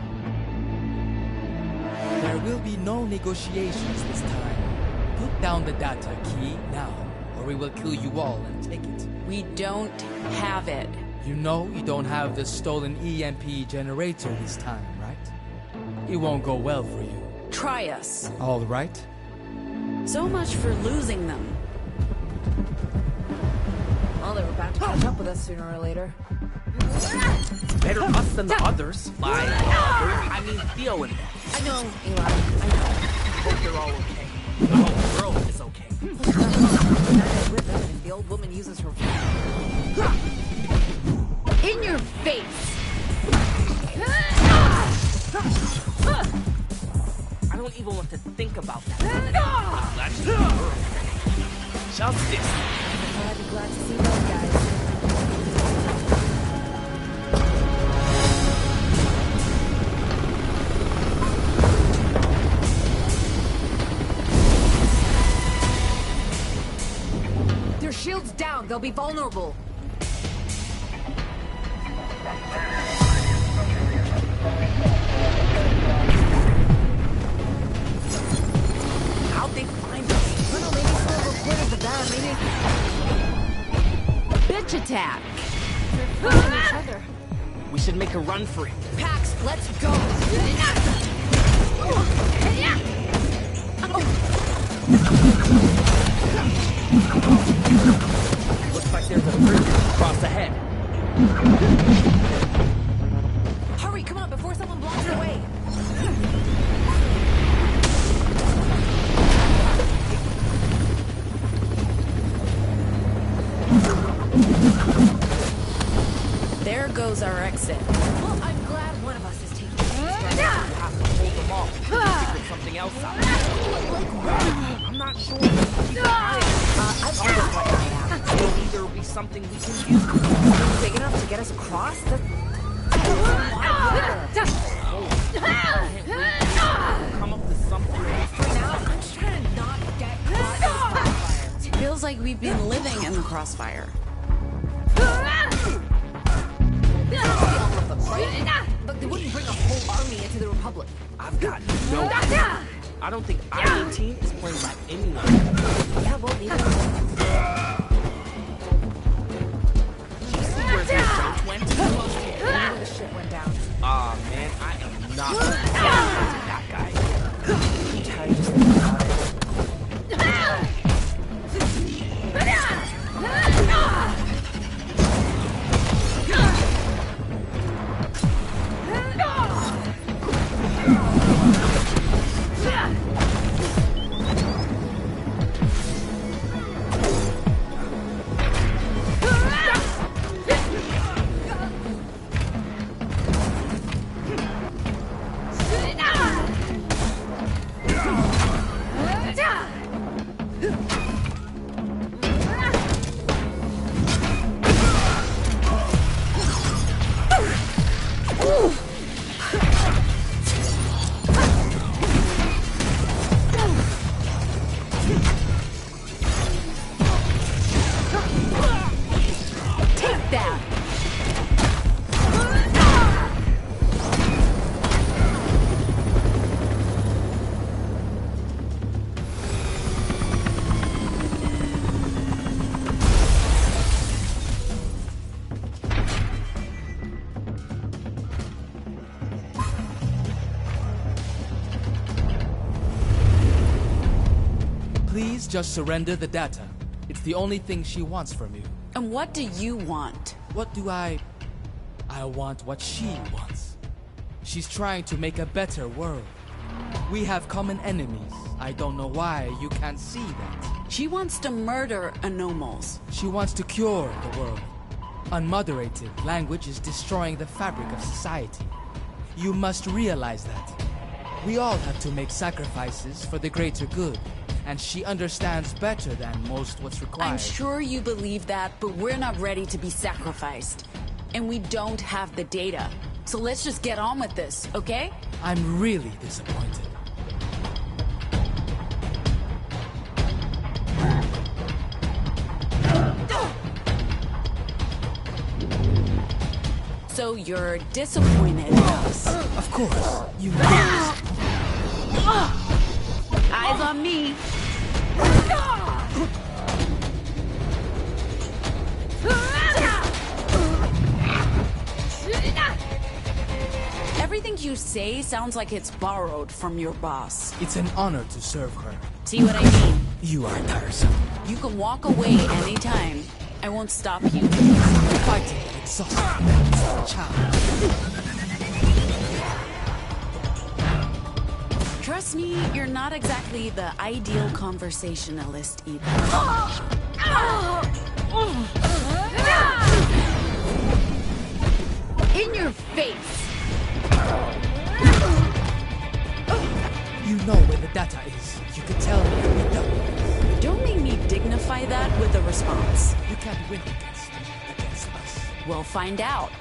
There will be no negotiations this time. Put down the data key now, or we will kill you all and take it. We don't have it. You know you don't have the stolen EMP generator this time, right? It won't go well for you. Try us. All right. So much for losing them. Well, they were bound to catch up with us sooner or later. It's better us than the others. I mean, Theo and them. I know, Eli. I know. I hope they're all okay. I hope girl is okay. With them if the old woman uses her phone. In your face! I don't even want to think about that. That's the girl. Justice. I'd be glad to see those guys. Their shields down, they'll be vulnerable. How'd they find us? I don't know, maybe someone reported the van, maybe... Bitch attack! They're fighting each other. We should make a run for it. Pax, let's go! Looks like there's a bridge across ahead. Hurry, come on, before someone blocks your way! There goes our exit. Well, I'm glad one of us is taking it. We'll have to hold them off. Figure something else out. I'm not sure. I've heard of what I am. It'll either be something we can use. Big enough to get us across? Come up with something. For now, I'm just trying to not get caught in this crossfire. It feels like we've been living in the crossfire. But they wouldn't bring a whole army into the Republic. I've got no idea. I don't think I-18 is playing by anyone. Yeah, well, neither. You see where their boat went? The ship went down. Aw, man, I am not that guy. I'm tired of thinking about it. Please just surrender the data. It's the only thing she wants from you. And what do you want? What do I want what she wants. She's trying to make a better world. We have common enemies. I don't know why you can't see that. She wants to murder anomals. She wants to cure the world. Unmoderated language is destroying the fabric of society. You must realize that. We all have to make sacrifices for the greater good, and she understands better than most what's required. I'm sure you believe that, but we're not ready to be sacrificed. And we don't have the data. So let's just get on with this, okay? I'm really disappointed. So you're disappointed in us? Of course. You lost. Eyes on me. Everything you say sounds like it's borrowed from your boss. It's an honor to serve her. See what I mean? You are tiresome. You can walk away anytime. I won't stop you. Fighting exhausting. Child. Trust me, you're not exactly the ideal conversationalist either. In your face! You know where the data is. You could tell me and be done. Don't make me dignify that with a response. You can't win against us. We'll find out.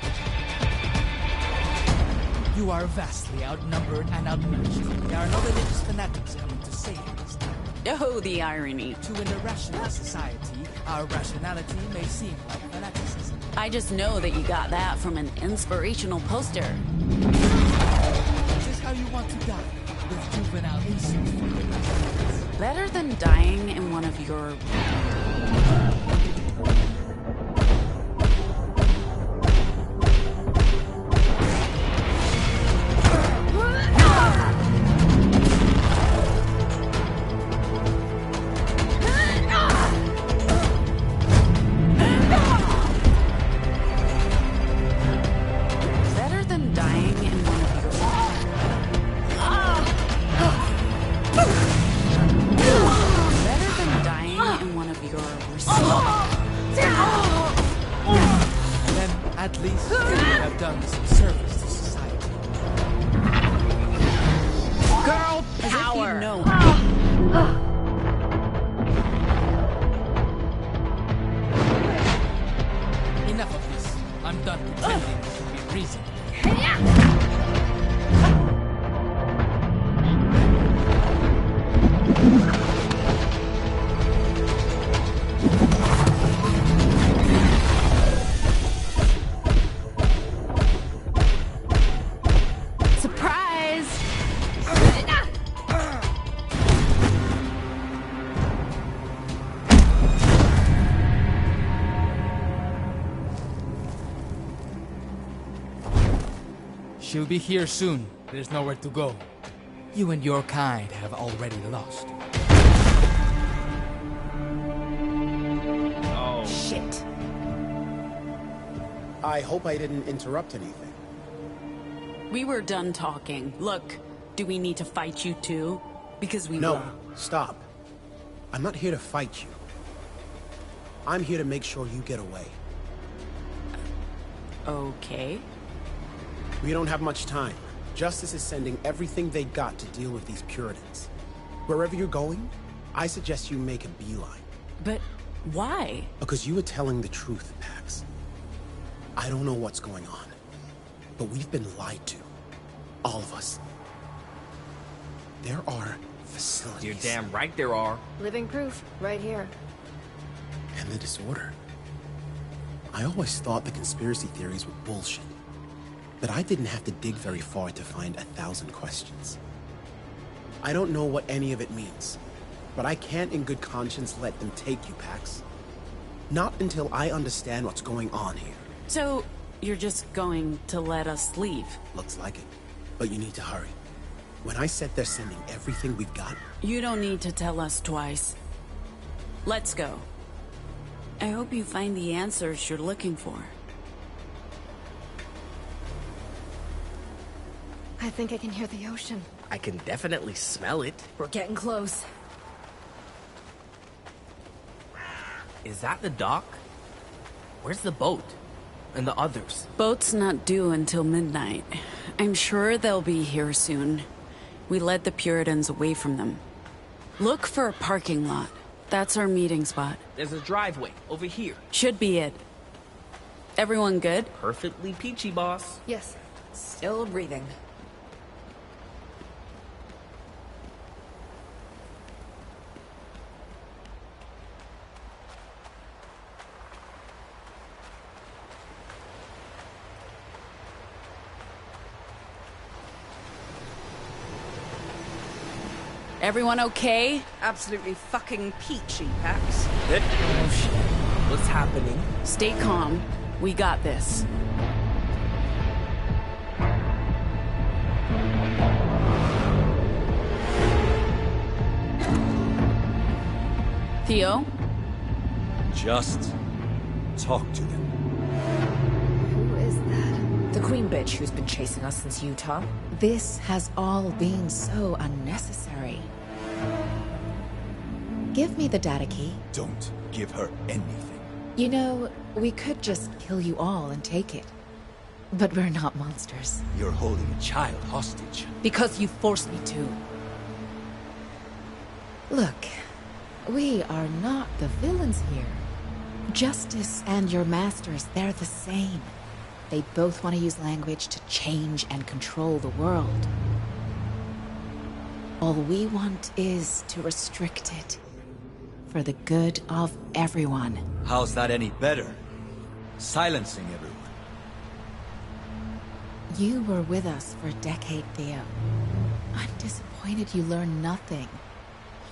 You are vastly outnumbered and outmatched. There are no religious fanatics coming to save you this time. Oh, the irony. To an irrational society, our rationality may seem like fanaticism. I just know that you got that from an inspirational poster. Is this how you want to die? With juvenile insults for your rationalities? Better than dying in one of your... At least you have done some service to society. Girl power! You know. Enough of this. I'm done pretending to be reasonable. She'll be here soon. There's nowhere to go. You and your kind have already lost. Oh, shit. I hope I didn't interrupt anything. We were done talking. Look, do we need to fight you too? Because we No, will. stop. I'm not here to fight you. I'm here to make sure you get away. Okay. We don't have much time. Justice is sending everything they got to deal with these Puritans. Wherever you're going, I suggest you make a beeline. But why? Because you were telling the truth, Pax. I don't know what's going on, but we've been lied to. All of us. There are facilities. You're damn right there are. Living proof, right here. And the disorder. I always thought the conspiracy theories were bullshit. But I didn't have to dig very far to find 1,000 questions. I don't know what any of it means, but I can't in good conscience let them take you, Pax. Not until I understand what's going on here. So, you're just going to let us leave? Looks like it, but you need to hurry. When I said they're sending everything we've got... You don't need to tell us twice. Let's go. I hope you find the answers you're looking for. I think I can hear the ocean. I can definitely smell it. We're getting close. Is that the dock? Where's the boat? And the others? Boat's not due until midnight. I'm sure they'll be here soon. We led the Puritans away from them. Look for a parking lot. That's our meeting spot. There's a driveway over here. Should be it. Everyone good? Perfectly peachy, boss. Yes. Still breathing. Everyone okay? Absolutely fucking peachy, Pax. Oh shit. What's happening? Stay calm. We got this. Theo? Just talk to them. Who is that? The queen bitch who's been chasing us since Utah. This has all been so unnecessary. Give me the data key. Don't give her anything. You know, we could just kill you all and take it. But we're not monsters. You're holding a child hostage. Because you forced me to. Look, we are not the villains here. Justice and your masters, they're the same. They both want to use language to change and control the world. All we want is to restrict it. For the good of everyone. How's that any better? Silencing everyone. You were with us for a decade, Theo. I'm disappointed you learned nothing.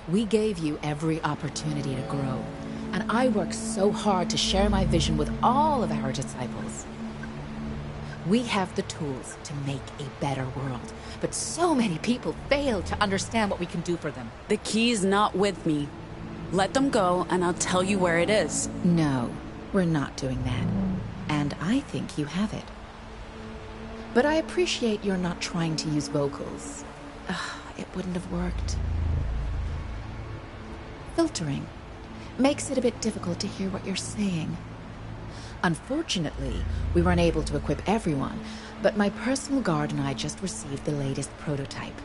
We gave you every opportunity to grow, and I worked so hard to share my vision with all of our disciples. We have the tools to make a better world, but so many people fail to understand what we can do for them. The key's not with me. Let them go, and I'll tell you where it is. No, we're not doing that. And I think you have it. But I appreciate you're not trying to use vocals. It wouldn't have worked. Filtering makes it a bit difficult to hear what you're saying. Unfortunately, we weren't able to equip everyone, but my personal guard and I just received the latest prototype.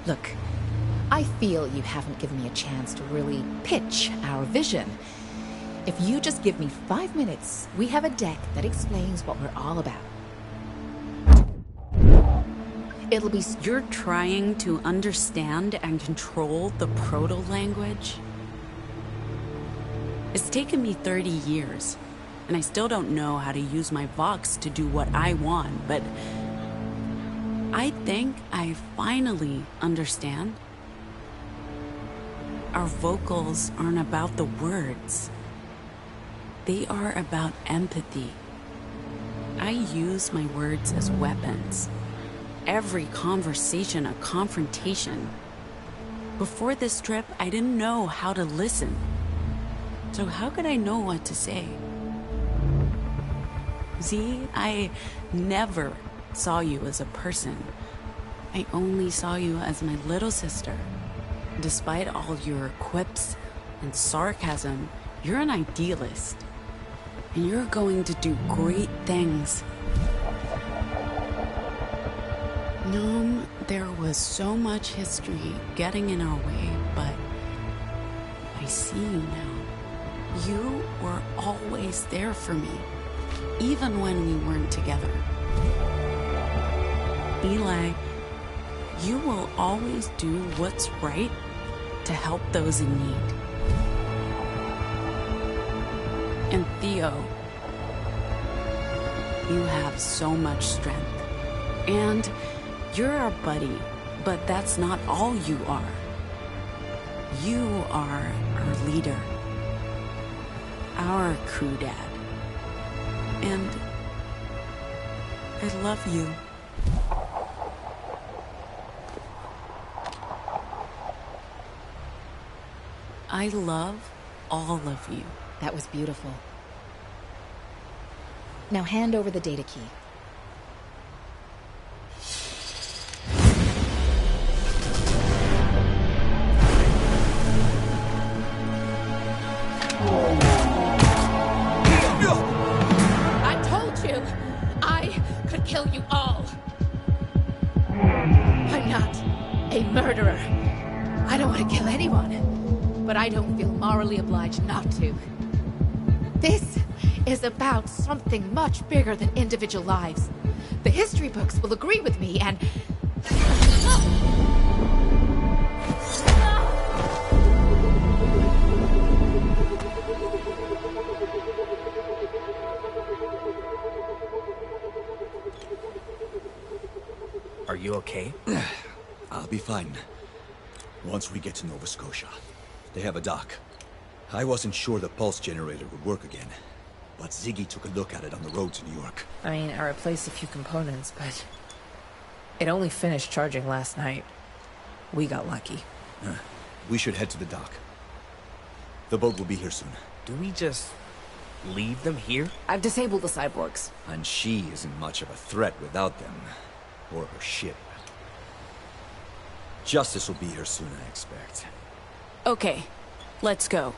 Look, I feel you haven't given me a chance to really pitch our vision. If you just give me 5 minutes, we have a deck that explains what we're all about. It'll be... You're trying to understand and control the proto-language? It's taken me 30 years, and I still don't know how to use my Vox to do what I want, but I think I finally understand. Our vocals aren't about the words. They are about empathy. I use my words as weapons. Every conversation a confrontation. Before this trip, I didn't know how to listen. So how could I know what to say? Z, I never saw you as a person. I only saw you as my little sister. Despite all your quips and sarcasm, you're an idealist. And you're going to do great things. Gnome, there was so much history getting in our way, but I see you now. You were always there for me, even when we weren't together. Eli, you will always do what's right to help those in need. And Theo, you have so much strength. And you're our buddy, but that's not all you are. You are our leader. Our crew dad. And I love you. I love all of you. That was beautiful. Now hand over the data key. I told you, I could kill you all. I'm not a murderer. want to kill anyone, but I don't feel morally obliged not to. This is about something much bigger than individual lives. The history books will agree with me, and... Are you okay? I'll be fine. Once we get to Nova Scotia. They have a dock. I wasn't sure the pulse generator would work again, but Ziggy took a look at it on the road to New York. I mean, I replaced a few components, but it only finished charging last night. We got lucky. We should head to the dock. The boat will be here soon. Do we just leave them here? I've disabled the cyborgs. And she isn't much of a threat without them. Or her ship. Justice will be here soon, I expect. Okay, let's go.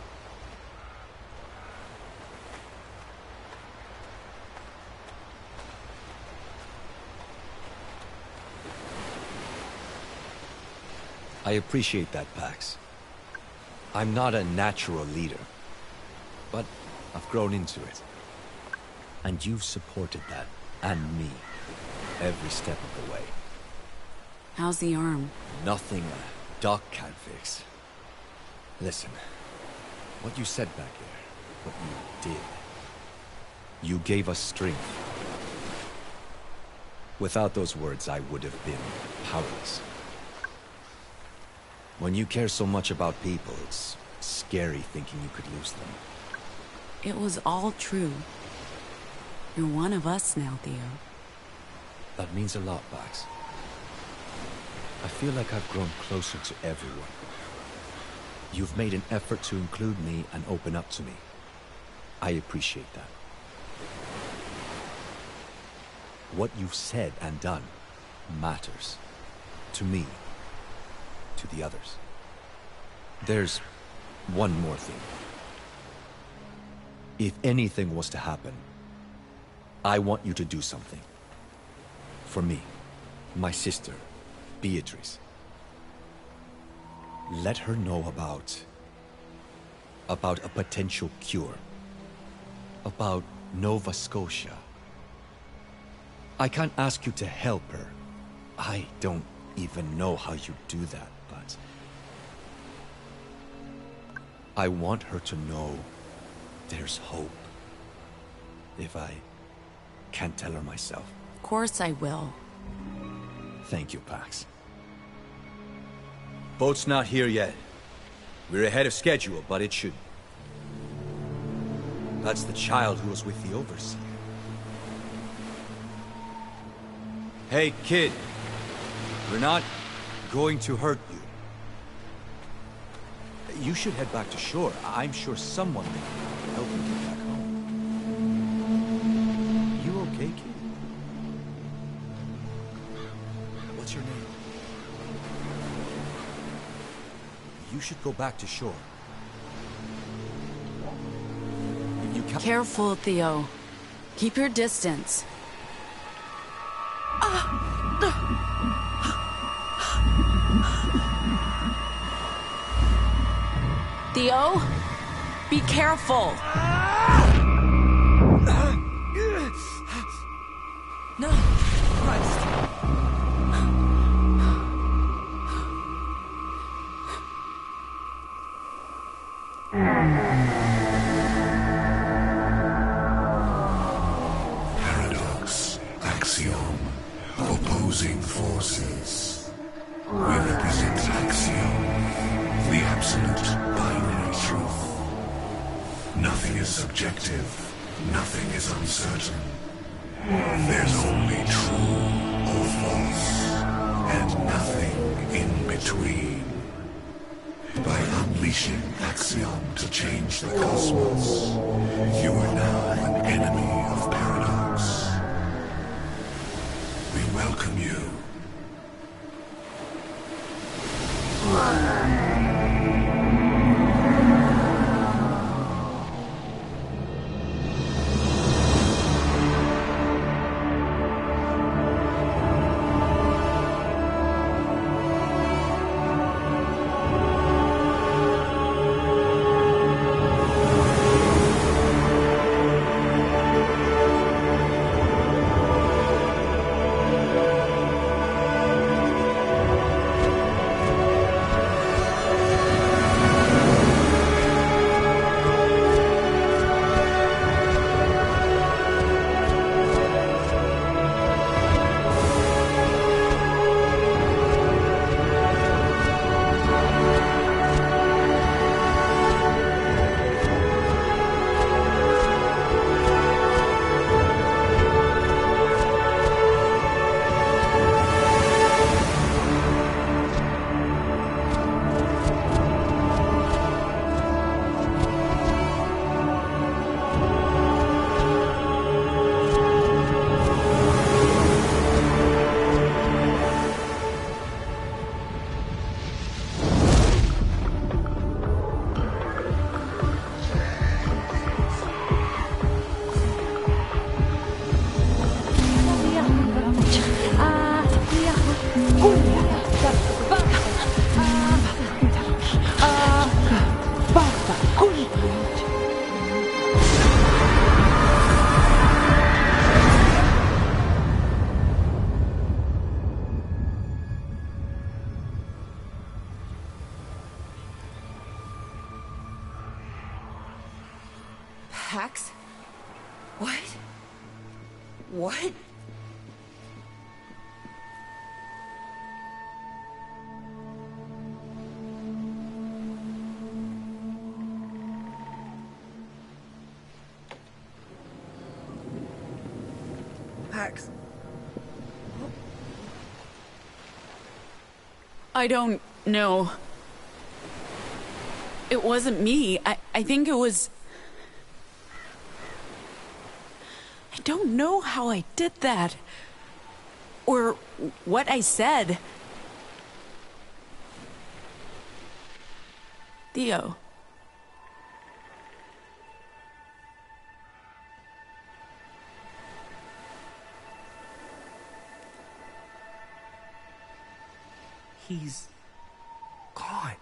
I appreciate that, Pax. I'm not a natural leader, but I've grown into it. And you've supported that, and me, every step of the way. How's the arm? Nothing a doc can't fix. Listen, what you said back there, what you did, you gave us strength. Without those words, I would have been powerless. When you care so much about people, it's scary thinking you could lose them. It was all true. You're one of us now, Theo. That means a lot, Pax. I feel like I've grown closer to everyone. You've made an effort to include me and open up to me. I appreciate that. What you've said and done matters. To me. To the others. There's one more thing. If anything was to happen, I want you to do something. For me, my sister, Beatrice. Let her know about a potential cure. About Nova Scotia. I can't ask you to help her. I don't even know how you do that, but I want her to know there's hope. If I can't tell her myself. Of course I will. Thank you, Pax. Boat's not here yet. We're ahead of schedule, but it should. That's the child who was with the Overseer. Hey, kid. We're not going to hurt you. You should head back to shore. I'm sure someone will help you get back home. You okay, kid? What's your name? You should go back to shore. You can't... Careful, Theo. Keep your distance. Theo, be careful. No, Christ. Paradox, axiom, opposing forces. We represent axiom, the absolute binary truth. Nothing is subjective, nothing is uncertain. There's only true or false, and nothing in between. By unleashing axiom to change the cosmos, you are now an enemy of paradox. We welcome you. What? Pax. I don't know. It wasn't me. I think it was... I don't know how I did that. Or what I said. Theo. He's gone.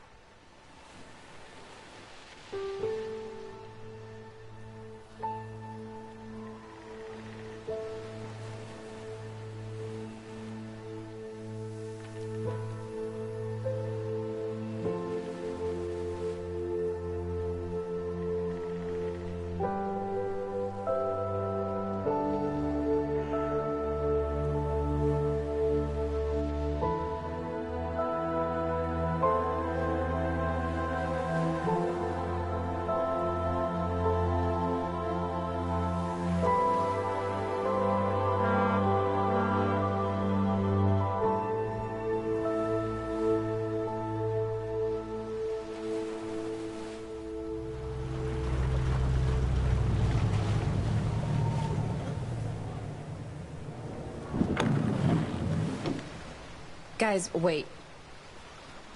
Guys, wait.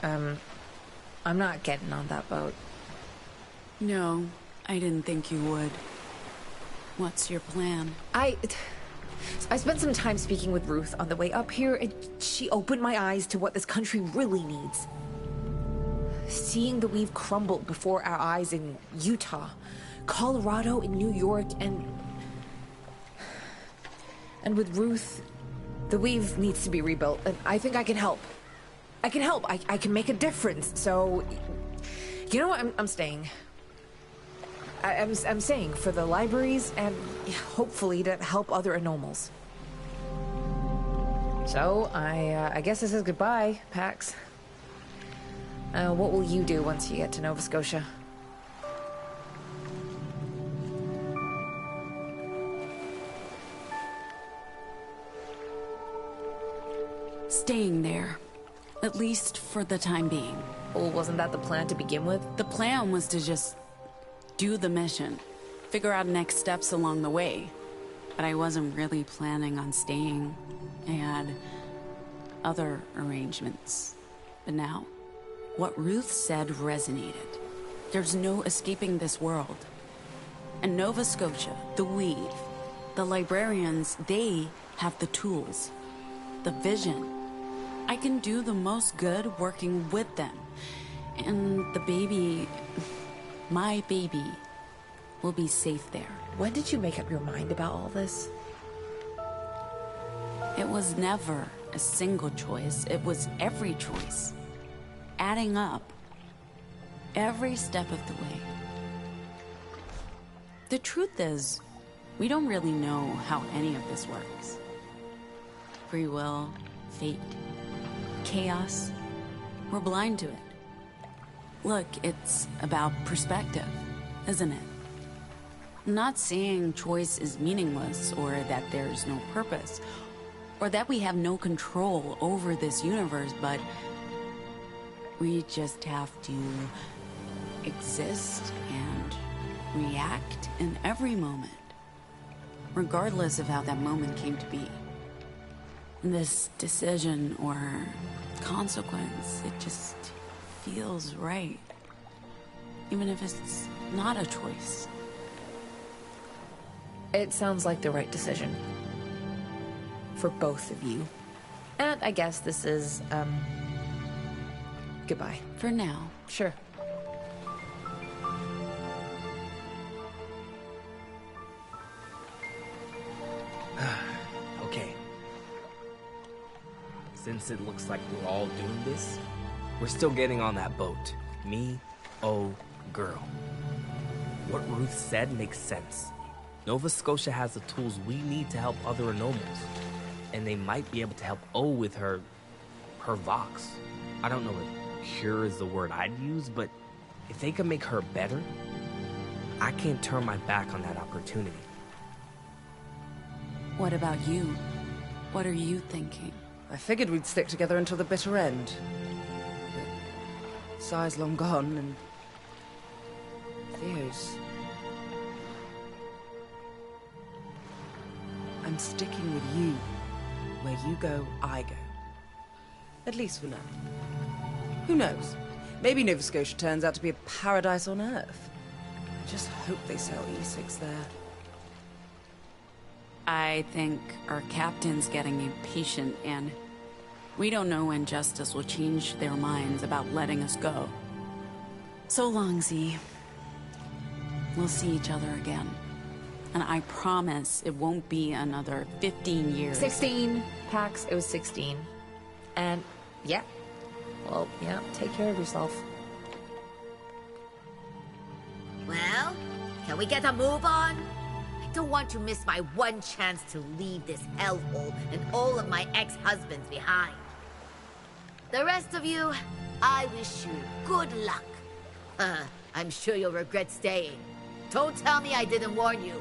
I'm not getting on that boat. No, I didn't think you would. What's your plan? I spent some time speaking with Ruth on the way up here, and she opened my eyes to what this country really needs. Seeing the weave crumble before our eyes in Utah, Colorado, and New York, and with Ruth, the weave needs to be rebuilt, and I think I can help. I can help. I can make a difference. So, you know what? I'm staying. I'm staying for the libraries and hopefully to help other anomals. So, I guess this is goodbye, Pax. What will you do once you get to Nova Scotia? Staying there. At least for the time being. Well, wasn't that the plan to begin with? The plan was to just do the mission. Figure out next steps along the way. But I wasn't really planning on staying. I had other arrangements. But now, what Ruth said resonated. There's no escaping this world. And Nova Scotia, the Weave, the librarians, they have the tools, the vision. I can do the most good working with them. And the baby, my baby, will be safe there. When did you make up your mind about all this? It was never a single choice. It was every choice. Adding up. Every step of the way. The truth is, we don't really know how any of this works. Free will, fate, chaos. We're blind to it. Look, it's about perspective, isn't it? I'm not saying choice is meaningless or that there's no purpose or that we have no control over this universe, but we just have to exist and react in every moment, regardless of how that moment came to be. And this decision or consequence, it just feels right, even if it's not a choice. It sounds like the right decision. For both of you. And I guess this is, goodbye. For now. Sure. Okay. Since it looks like we're all doing this, we're still getting on that boat. Me, oh, girl. What Ruth said makes sense. Nova Scotia has the tools we need to help other Anomals. And they might be able to help O with her Vox. I don't know if cure is the word I'd use, but if they can make her better, I can't turn my back on that opportunity. What about you? What are you thinking? I figured we'd stick together until the bitter end. But Sai's long gone, and Theo's... I'm sticking with you. Where you go, I go. At least for now. Who knows? Maybe Nova Scotia turns out to be a paradise on Earth. I just hope they sell E6 there. I think our captain's getting impatient, and we don't know when Justice will change their minds about letting us go. So long, Z. We'll see each other again. And I promise it won't be another 15 years. 16, Pax, it was 16. And, yeah. Well, yeah, take care of yourself. Well, can we get a move on? I don't want to miss my one chance to leave this hellhole and all of my ex-husbands behind. The rest of you, I wish you good luck. I'm sure you'll regret staying. Don't tell me I didn't warn you.